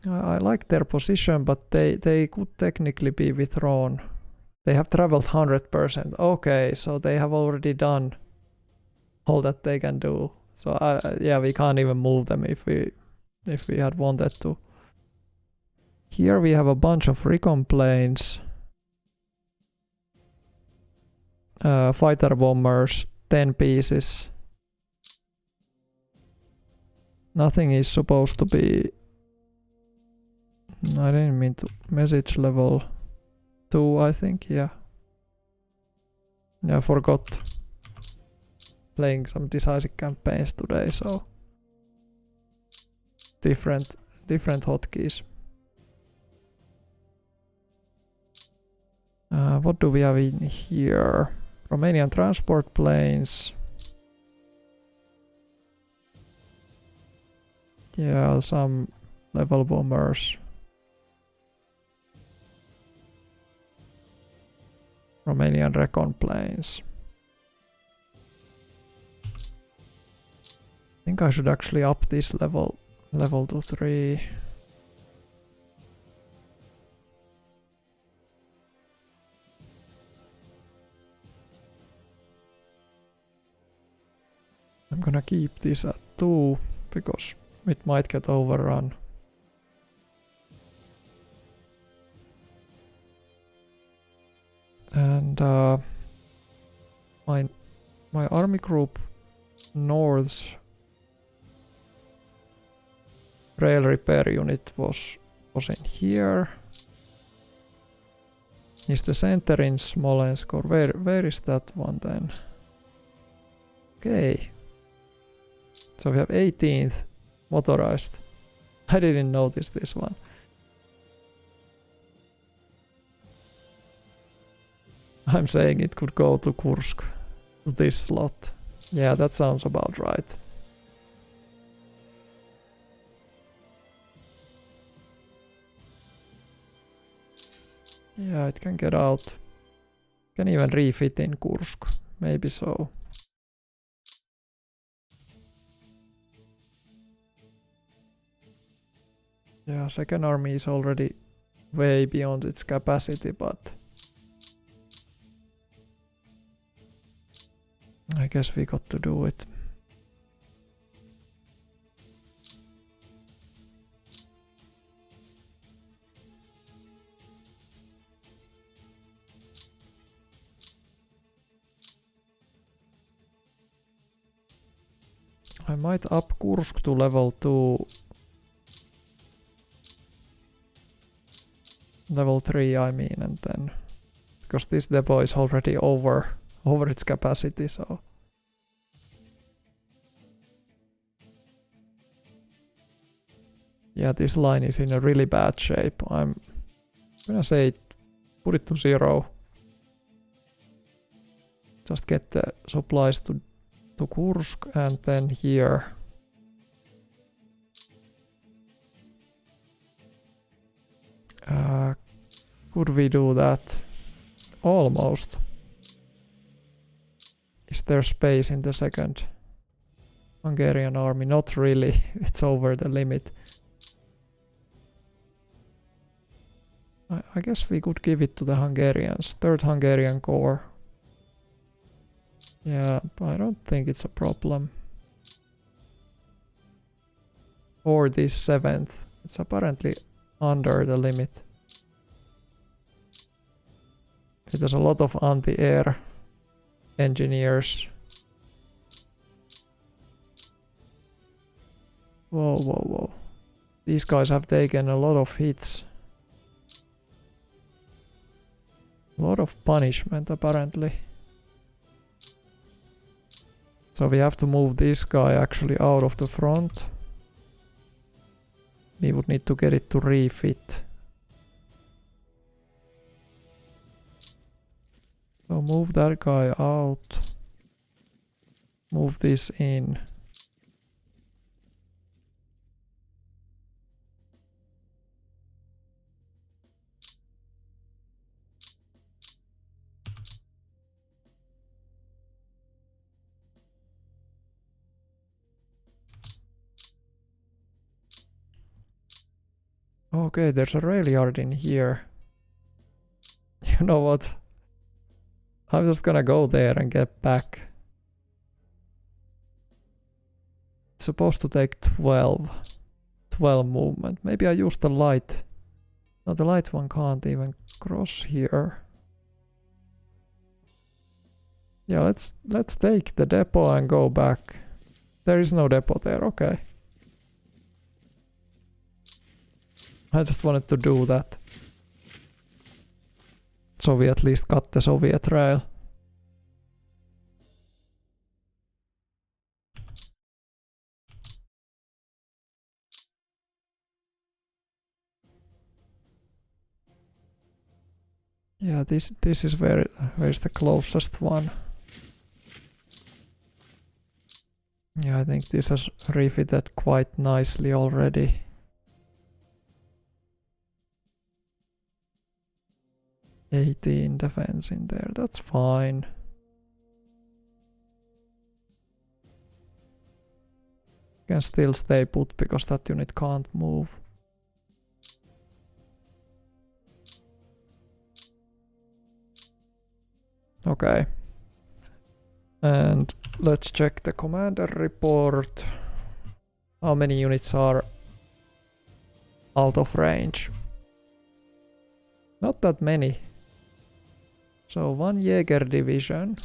I like their position, but they could technically be withdrawn. They have traveled 100%. Okay, so they have already done all that they can do. So yeah, we can't even move them if we had wanted to. Here we have a bunch of recon planes. Fighter bombers, 10 pieces. Nothing is supposed to be. I didn't mean to message level 2, I think, yeah. Yeah, I forgot playing some decisive campaigns today, so different hotkeys. What do we have in here? Romanian transport planes. Yeah, some level bombers. Romanian recon planes. I think I should actually up this level to 3. I'm gonna keep this at 2 because it might get overrun. And my army group North's rail repair unit was in here. Is the center in Smolensk, or where is that one then? Okay. So we have 18th motorized. I didn't notice this one. I'm saying it could go to Kursk, to this slot. Yeah, that sounds about right. Yeah, it can get out. Can even refit in Kursk. Maybe so. Yeah, second army is already way beyond its capacity, but I guess we got to do it. I might up Kursk to level 2. Level 3 I mean, and then because this depot is already over its capacity, so yeah, this line is in a really bad shape. I'm gonna say put it to 0. Just get the supplies to Kursk, and then here could we do that? Almost. Is there space in the second Hungarian army? Not really. It's over the limit. I guess we could give it to the Hungarians. Third Hungarian Corps. Yeah, I don't think it's a problem. Or this 7th. It's apparently under the limit. It has a lot of anti-air engineers. Whoa, whoa, whoa. These guys have taken a lot of hits. A lot of punishment, apparently. So we have to move this guy actually out of the front. We would need to get it to refit. So move that guy out. Move this in. Okay, there's a rail yard in here. You know what? I'm just gonna go there and get back. It's supposed to take 12 movement. Maybe I use the light. No, the light one can't even cross here. Yeah, let's take the depot and go back. There is no depot there, okay. I just wanted to do that. So we at least got the Soviet rail. Yeah, this is where's the closest one. Yeah, I think this has refitted quite nicely already. $18 defense in there, that's fine. Can still stay put because that unit can't move. Okay. And let's check the commander report. How many units are out of range? Not that many. So 1 Jäger division.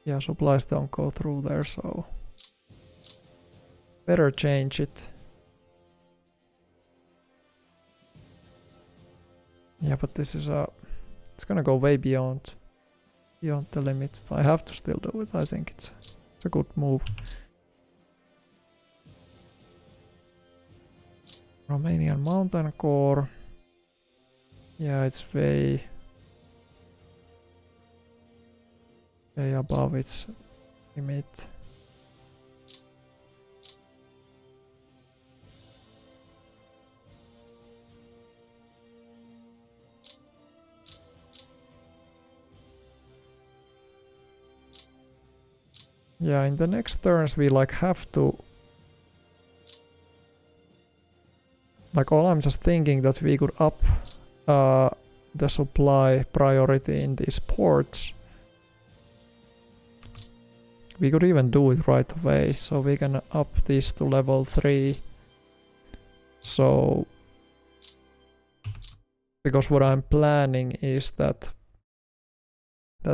Yeah, supplies don't go through there, so better change it. Yeah, but this is it's gonna go way beyond the limit. I have to still do it. I think it's a good move. Romanian Mountain Corps. Yeah, it's way above its limit. Yeah, in the next turns we like have to... Like all I'm just thinking that we could up the supply priority in these ports. We could even do it right away, so we can up this to level 3. So... Because what I'm planning is that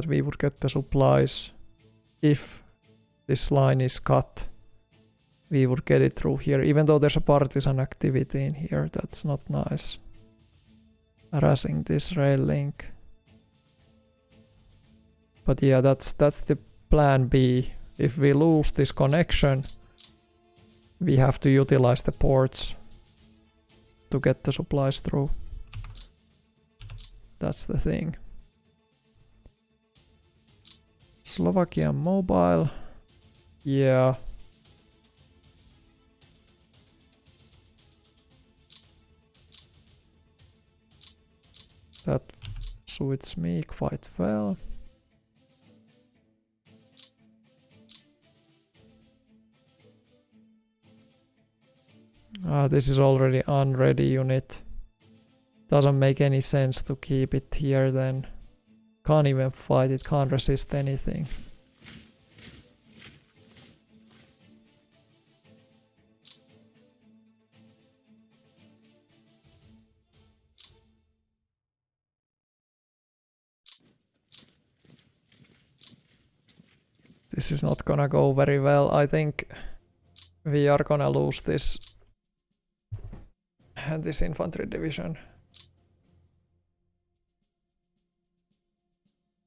we would get the supplies if this line is cut. We would get it through here, even though there's a partisan activity in here. That's not nice. Harassing this rail link. But yeah, that's the plan B. If we lose this connection, we have to utilize the ports to get the supplies through. That's the thing. Slovakia mobile. Yeah. That suits me quite well. This is already unready unit. Doesn't make any sense to keep it here then. Can't even fight it, can't resist anything. This is not gonna go very well. I think we are gonna lose this infantry division.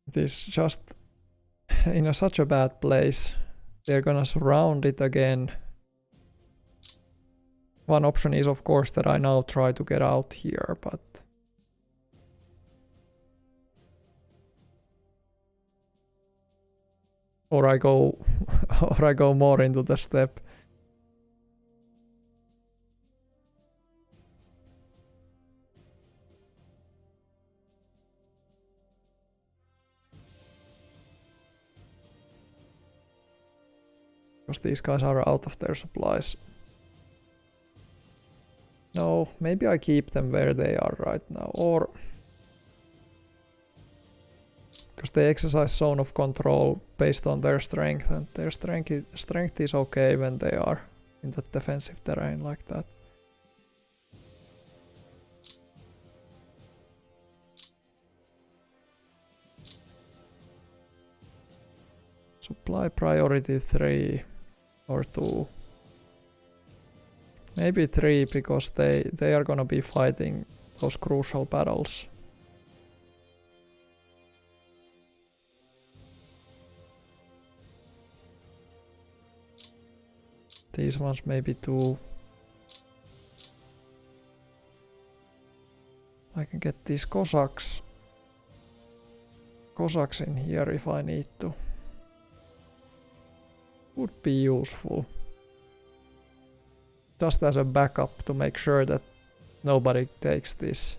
It is just in such a bad place. They're gonna surround it again. One option is of course that I now try to get out here, but or I go more into the steppe. Because these guys are out of their supplies. No, maybe I keep them where they are right now, or because they exercise zone of control based on their strength, and their strength is okay when they are in the defensive terrain like that. Supply priority 3 or 2. Maybe 3 because they are gonna be fighting those crucial battles. These ones maybe 2. I can get these Cossacks in here if I need to. Would be useful. Just as a backup to make sure that nobody takes this.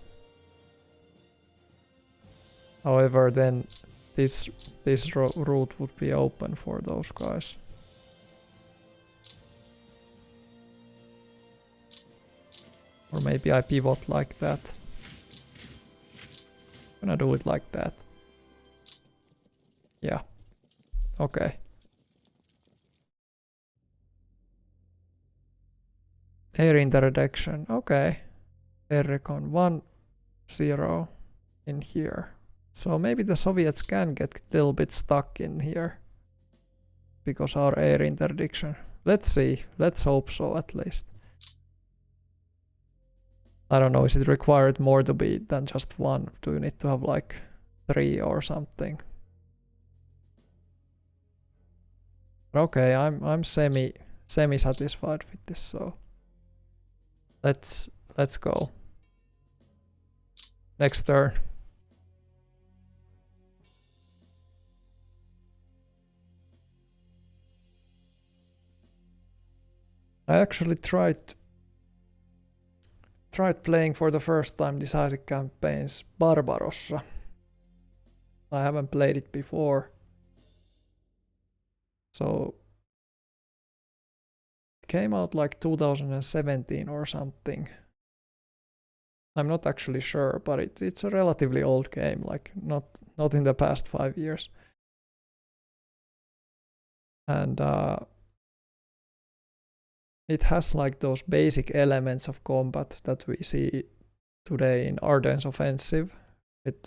However, then this route would be open for those guys. Or maybe I pivot like that. I'm gonna do it like that. Yeah. Okay. Air interdiction. Okay. Air recon 1-0 in here. So maybe the Soviets can get a little bit stuck in here. Because our air interdiction. Let's see. Let's hope so at least. I don't know, is it required more to be than just 1? Do you need to have like 3 or something? Okay, I'm semi satisfied with this, so let's go. Next turn. I actually tried playing for the first time decisive campaigns Barbarossa. I haven't played it before. So it came out like 2017 or something. I'm not actually sure, but it's a relatively old game, like not in the past 5 years. And it has like those basic elements of combat that we see today in Ardennes Offensive.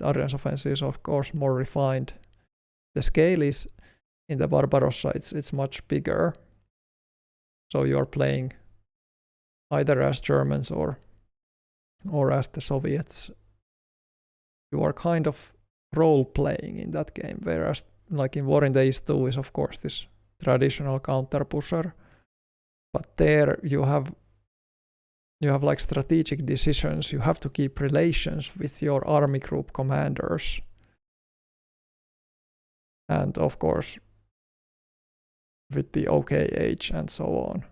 Ardennes Offensive is of course more refined. The scale is in the Barbarossa, it's much bigger. So you're playing either as Germans or as the Soviets. You are kind of role playing in that game, whereas like in War in the East 2 is of course this traditional counter pusher. But there you have like strategic decisions. You have to keep relations with your army group commanders. And of course with the OKH and so on.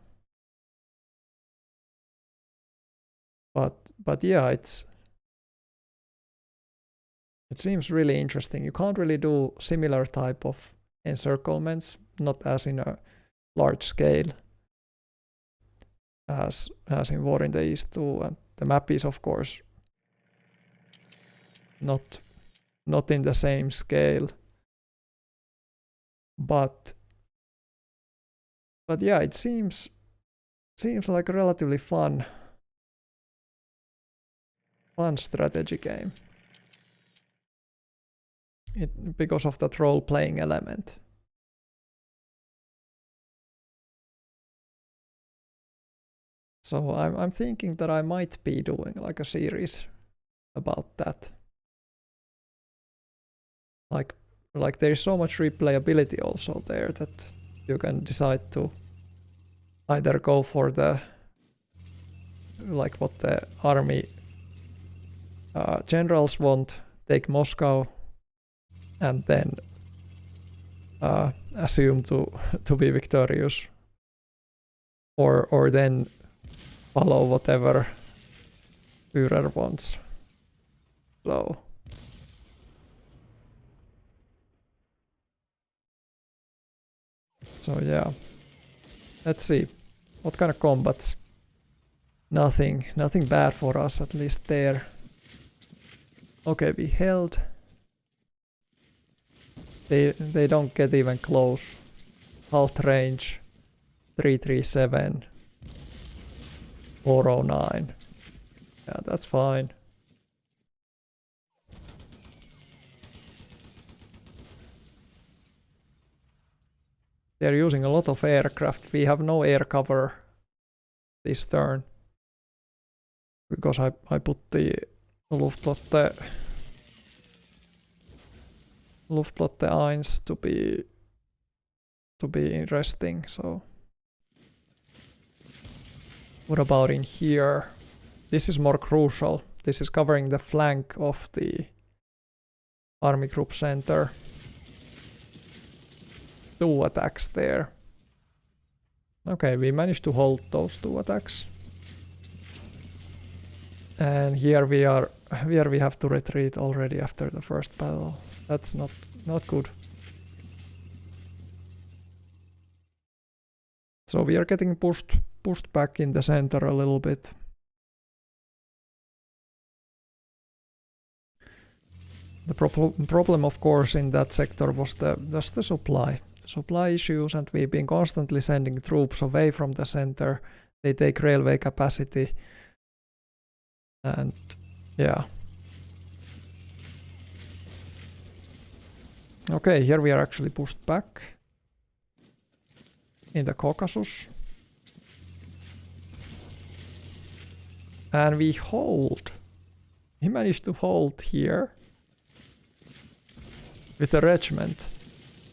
But yeah, it seems really interesting. You can't really do similar type of encirclements, not as in a large scale as in War in the East 2, and the map is of course not in the same scale, but yeah, it seems like a relatively fun strategy game. Because of that role-playing element. So I'm thinking that I might be doing like a series about that. Like there is so much replayability also there that you can decide to either go for the like what the army generals want, take Moscow, and then assume to be victorious, or then follow whatever Führer wants. So yeah, let's see what kind of combats. Nothing bad for us, at least there. Okay, we held. They don't get even close. Halt range 337, 409. Yeah, that's fine. They're using a lot of aircraft. We have no air cover this turn because I put the Luftflotte 1 to be interesting. So what about in here? This is more crucial. This is covering the flank of the army group center. 2 attacks there. Okay, we managed to hold those 2 attacks. And here we have to retreat already after the first battle. That's not good. So we are getting pushed back in the center a little bit. The problem of course in that sector was the supply issues, and we've been constantly sending troops away from the center. They take railway capacity, and yeah. Okay, here we are actually pushed back in the Caucasus. And we hold. We managed to hold here with the regiment.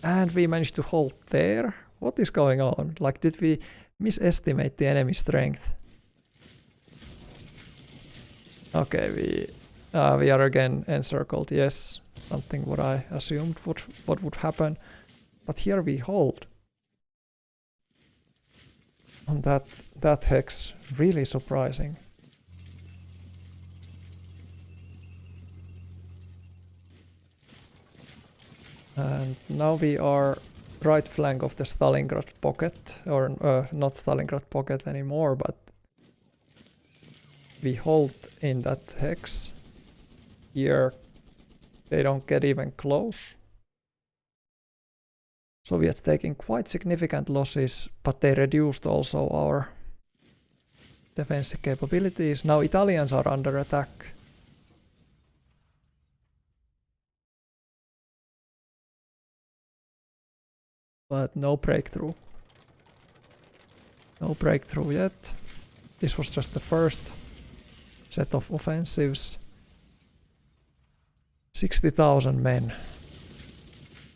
And we managed to hold there. What is going on? Like, did we misestimate the enemy strength? Okay, we are again encircled. Yes, something what I assumed what would happen. But here we hold. And that hex, really surprising. And now we are right flank of the Stalingrad pocket, or not Stalingrad pocket anymore, but we hold in that hex. Here they don't get even close. Soviets taking quite significant losses, but they reduced also our defensive capabilities. Now Italians are under attack. But no breakthrough. No breakthrough yet. This was just the first set of offensives. 60,000 men.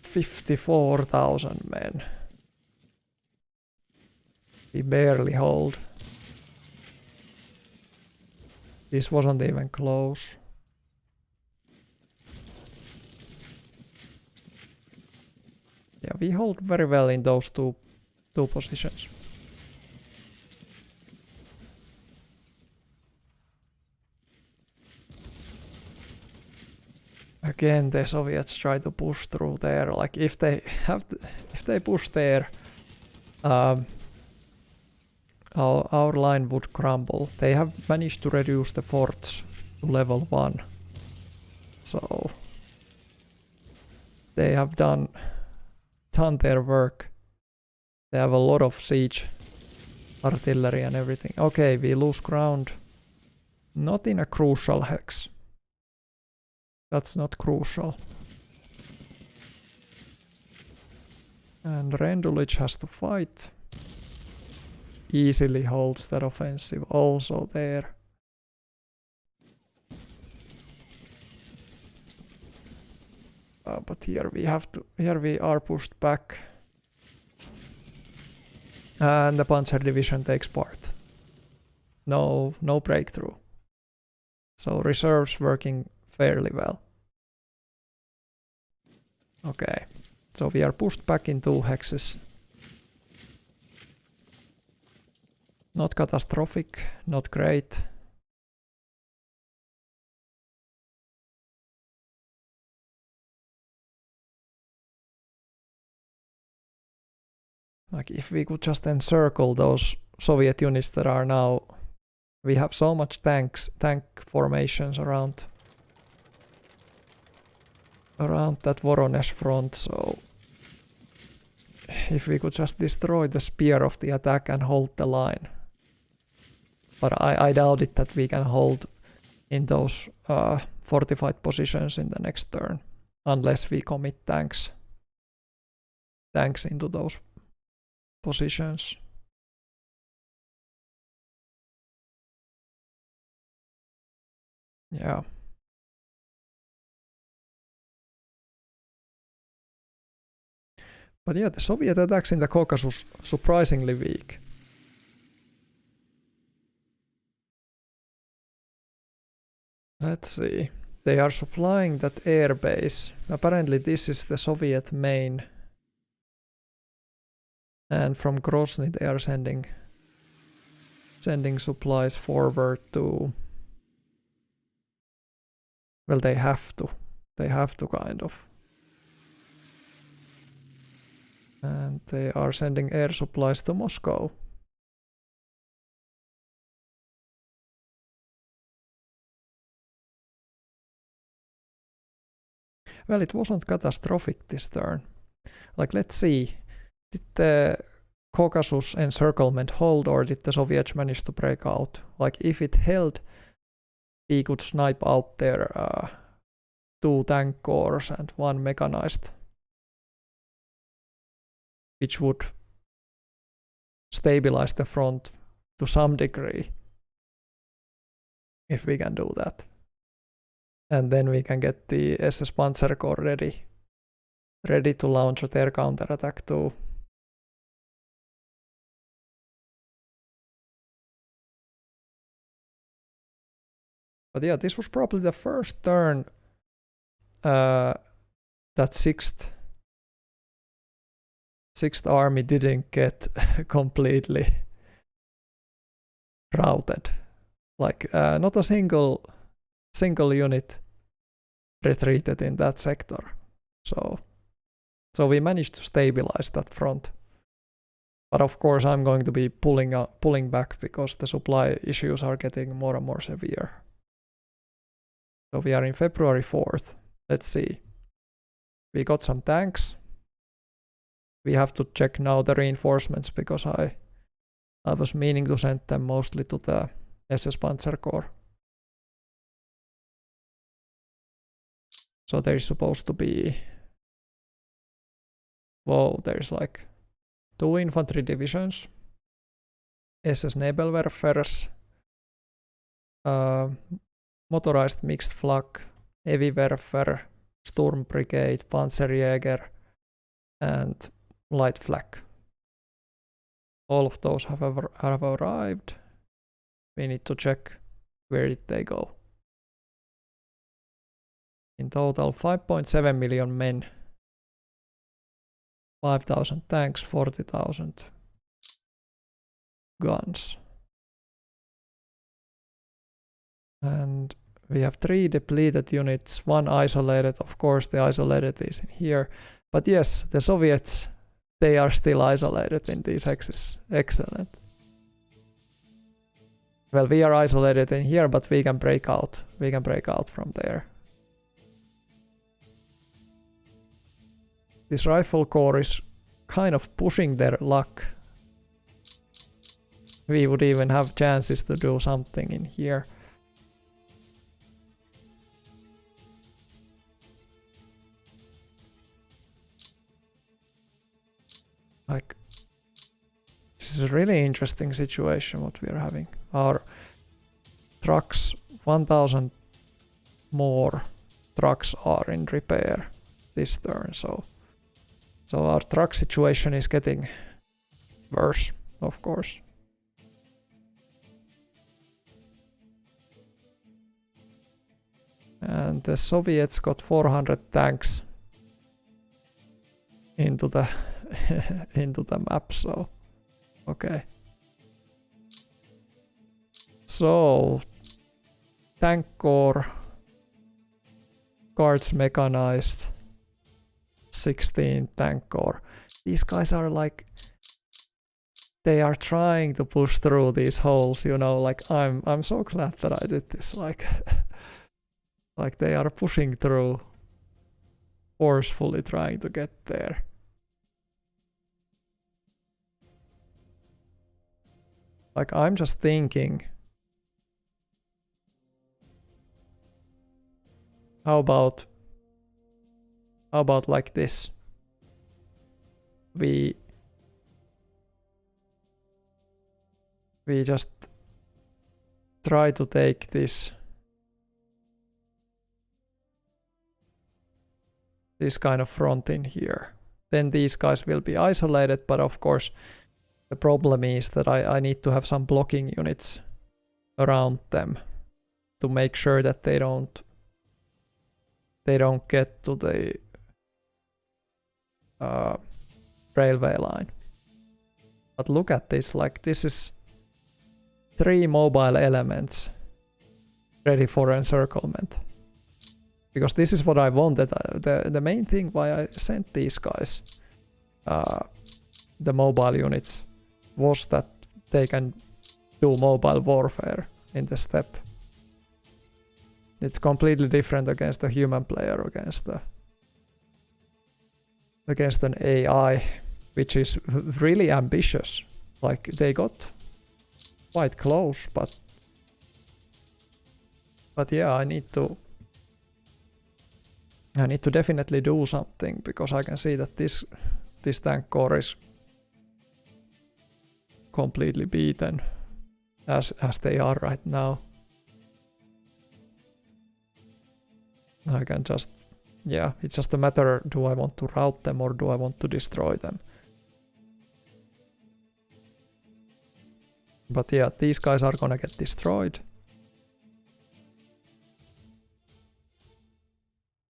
54,000 men. We barely hold. This wasn't even close. Yeah, we hold very well in those two positions. Again, the Soviets try to push through there. Like if they push there, our line would crumble. They have managed to reduce the forts to level 1, so they have done their work. They have a lot of siege artillery and everything. Okay, we lose ground. Not in a crucial hex. That's not crucial. And Rendulic has to fight. Easily holds that offensive also there. But here we are pushed back. And the Panzer Division takes part. No breakthrough. So reserves working fairly well. Okay, so we are pushed back in 2 hexes. Not catastrophic, not great. Like if we could just encircle those Soviet units that are now... We have so much tank formations around that Voronezh front, so if we could just destroy the spear of the attack and hold the line. But I doubt it that we can hold in those fortified positions in the next turn, unless we commit tanks into those positions. Yeah. But yeah, the Soviet attacks in the Caucasus surprisingly weak. Let's see. They are supplying that air base. Apparently this is the Soviet main. And from Grozny they are sending supplies forward to... Well, they have to. They have to kind of. And they are sending air supplies to Moscow. Well, it wasn't catastrophic this turn. Like, let's see. Did the Caucasus encirclement hold, or did the Soviets manage to break out? Like, if it held, we could snipe out their 2 tank corps and 1 mechanized, which would stabilize the front to some degree, if we can do that. And then we can get the SS Panzer Corps ready to launch their counterattack too. But yeah, this was probably the first turn that 6th Army didn't get completely routed. Like not a single unit retreated in that sector. So So we managed to stabilize that front. But of course I'm going to be pulling back because the supply issues are getting more and more severe. So we are in February 4th. Let's see. We got some tanks. We have to check now the reinforcements because I was meaning to send them mostly to the SS Panzer Corps. So there is supposed to be, whoa, there's like 2 infantry divisions, SS Nebelwerfers, motorized mixed flak, heavy Werfer, Sturm Brigade, Panzerjäger, and light flak. All of those have arrived. We need to check where did they go. In total 5.7 million men, 5,000 tanks, 40,000 guns. And we have 3 depleted units, 1 isolated. Of course the isolated is in here. But yes, the Soviets, they are still isolated in these axes. Excellent. Well, we are isolated in here, but we can break out. We can break out from there. This rifle corps is kind of pushing their luck. We would even have chances to do something in here. Like, this is a really interesting situation what we are having. Our trucks, 1,000 more trucks are in repair this turn, so our truck situation is getting worse, of course. And the Soviets got 400 tanks into the into the map, so okay. So tank corps, guards mechanized, 16 tank corps. These guys are like, they are trying to push through these holes, you know, like I'm so glad that I did this, like like they are pushing through, forcefully trying to get there. Like, I'm just thinking, how about like this? We just try to take this kind of front in here. Then these guys will be isolated, but of course the problem is that I need to have some blocking units around them to make sure that they don't get to the railway line. But look at this, like this is 3 mobile elements ready for encirclement. Because this is what I wanted. The main thing why I sent these guys, the mobile units, was that they can do mobile warfare in the steppe. It's completely different against a human player, against an AI, which is really ambitious. Like, they got quite close, but yeah, I need to definitely do something, because I can see that this tank corps is completely beaten as they are right now. I can just, yeah, it's just a matter, do I want to rout them or do I want to destroy them? But yeah, these guys are gonna get destroyed.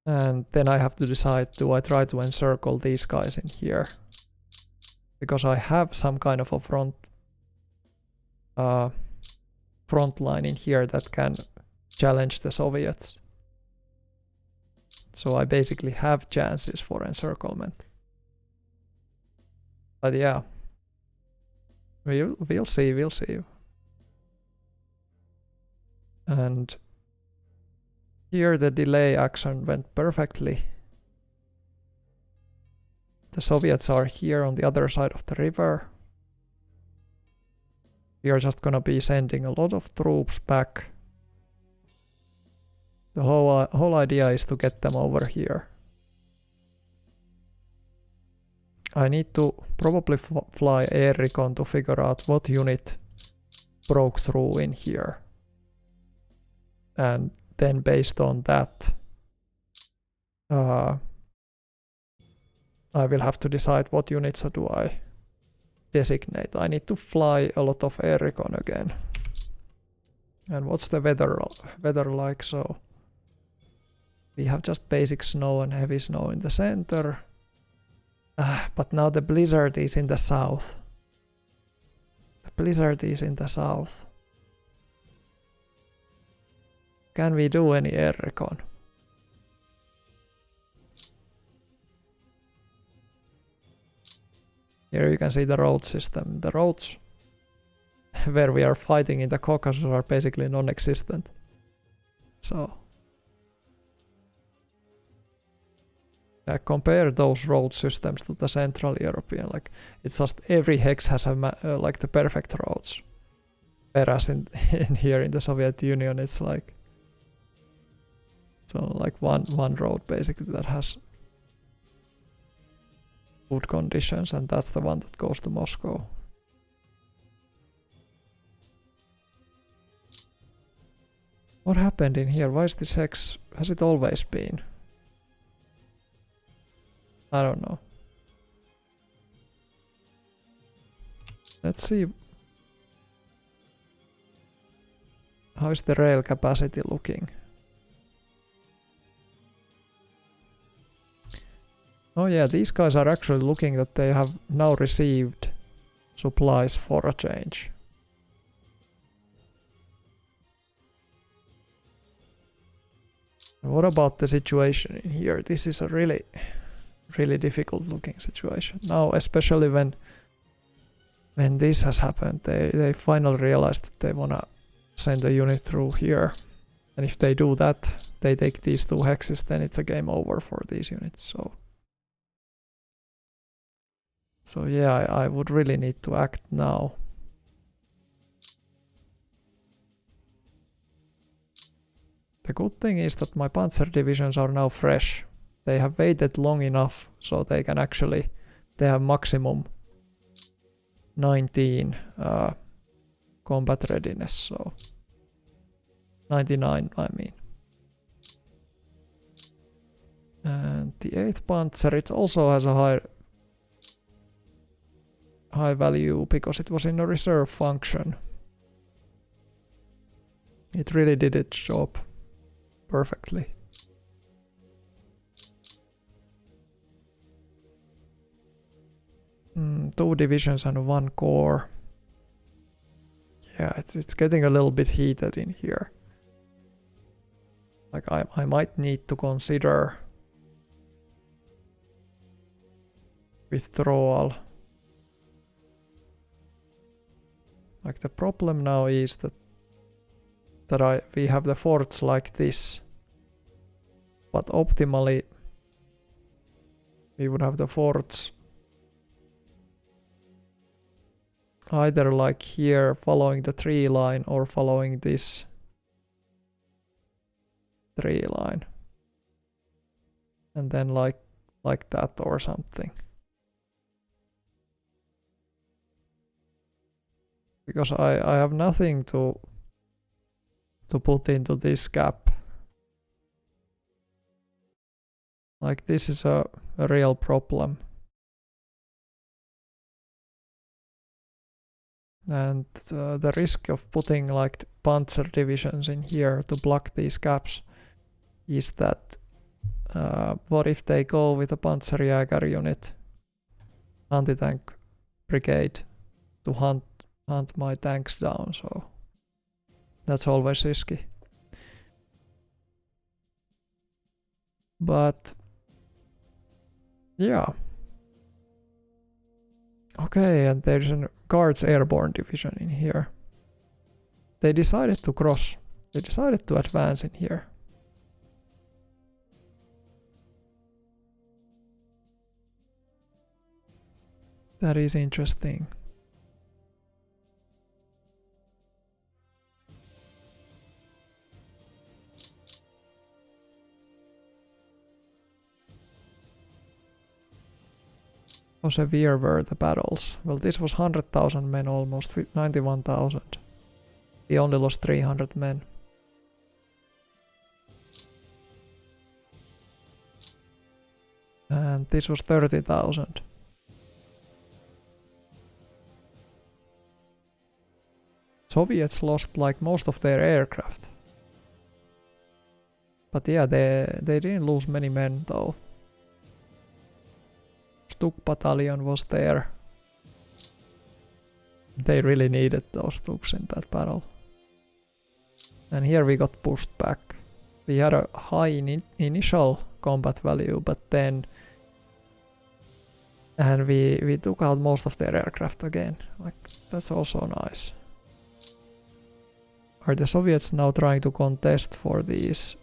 And then I have to decide, do I try to encircle these guys in here? Because I have some kind of a front line in here that can challenge the Soviets. So I basically have chances for encirclement. But yeah, we'll see. And here the delay action went perfectly. The Soviets are here on the other side of the river. We are just gonna be sending a lot of troops back. The whole idea is to get them over here. I need to probably fly air recon to figure out what unit broke through in here. And then based on that, I will have to decide what units do I designate. I need to fly a lot of air recon again. And what's the weather like? So we have just basic snow and heavy snow in the center. But now the blizzard is in the south. Can we do any air recon? Here you can see the road system. The roads where we are fighting in the Caucasus are basically non-existent. So compare those road systems to the Central European. Like it's just every hex has like the perfect roads. Whereas in here in the Soviet Union, it's like one road basically that has good conditions, and that's the one that goes to Moscow. What happened in here? Why is this hex? Has it always been? I don't know. Let's see. How is the rail capacity looking? Oh yeah, these guys are actually looking that they have now received supplies for a change. What about the situation in here? This is a really difficult looking situation. Now, especially when this has happened, they finally realized that they wanna send a unit through here. And if they do that, they take these two hexes, then it's a game over for these units. So yeah, I would really need to act now. The good thing is that my panzer divisions are now fresh. They have waited long enough so they can actually, they have maximum 19 combat readiness, so 99 I mean. And the 8th Panzer, it also has a high value because it was in a reserve function. It really did its job perfectly. Two divisions and one corps. Yeah, it's getting a little bit heated in here. Like I might need to consider withdrawal. Like the problem now is that we have the forts like this, but optimally we would have the forts either like here following the tree line or following this tree line, and then like that or something. Because I have nothing to put into this gap. Like this is a real problem. And the risk of putting like panzer divisions in here to block these gaps is that what if they go with a Panzerjäger unit, anti-tank brigade, to hunt my tanks down, so that's always risky. But yeah, Okay, and there's a Guards Airborne Division in here. They decided to cross. They decided to advance in here. That is interesting. How severe were the battles? Well, this was 100,000 men, almost 91,000. We only lost 300 men. And this was 30,000. Soviets lost like most of their aircraft. But yeah, they didn't lose many men though. Stuk battalion was there. They really needed those Stuks in that battle. And here we got pushed back. We had a high initial combat value, but then and we took out most of their aircraft again. Like, that's also nice. Are the Soviets now trying to contest for these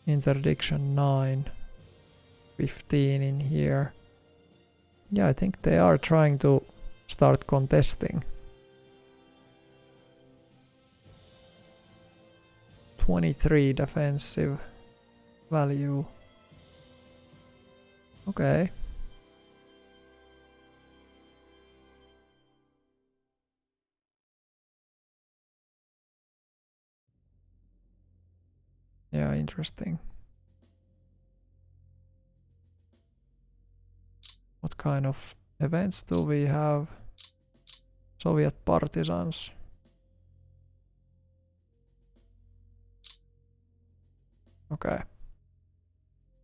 interdiction 9, 15 in here? Yeah, I think they are trying to start contesting. 23 defensive value. Okay. Yeah, interesting. What kind of events do we have? Soviet partisans. Okay.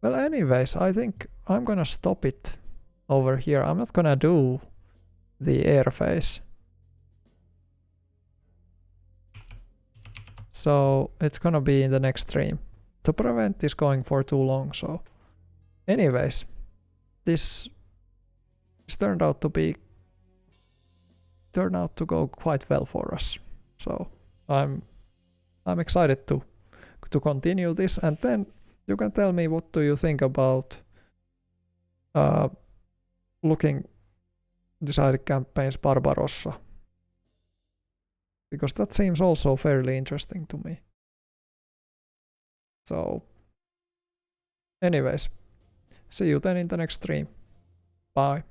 Well, anyways, I think I'm gonna stop it over here. I'm not gonna do the air phase. So it's gonna be in the next stream to prevent this going for too long. So anyways, this turned out to go quite well for us. So I'm excited to continue this, and then you can tell me what do you think about looking decisive campaigns Barbarossa, because that seems also fairly interesting to me. So anyways, see you then in the next stream. Bye.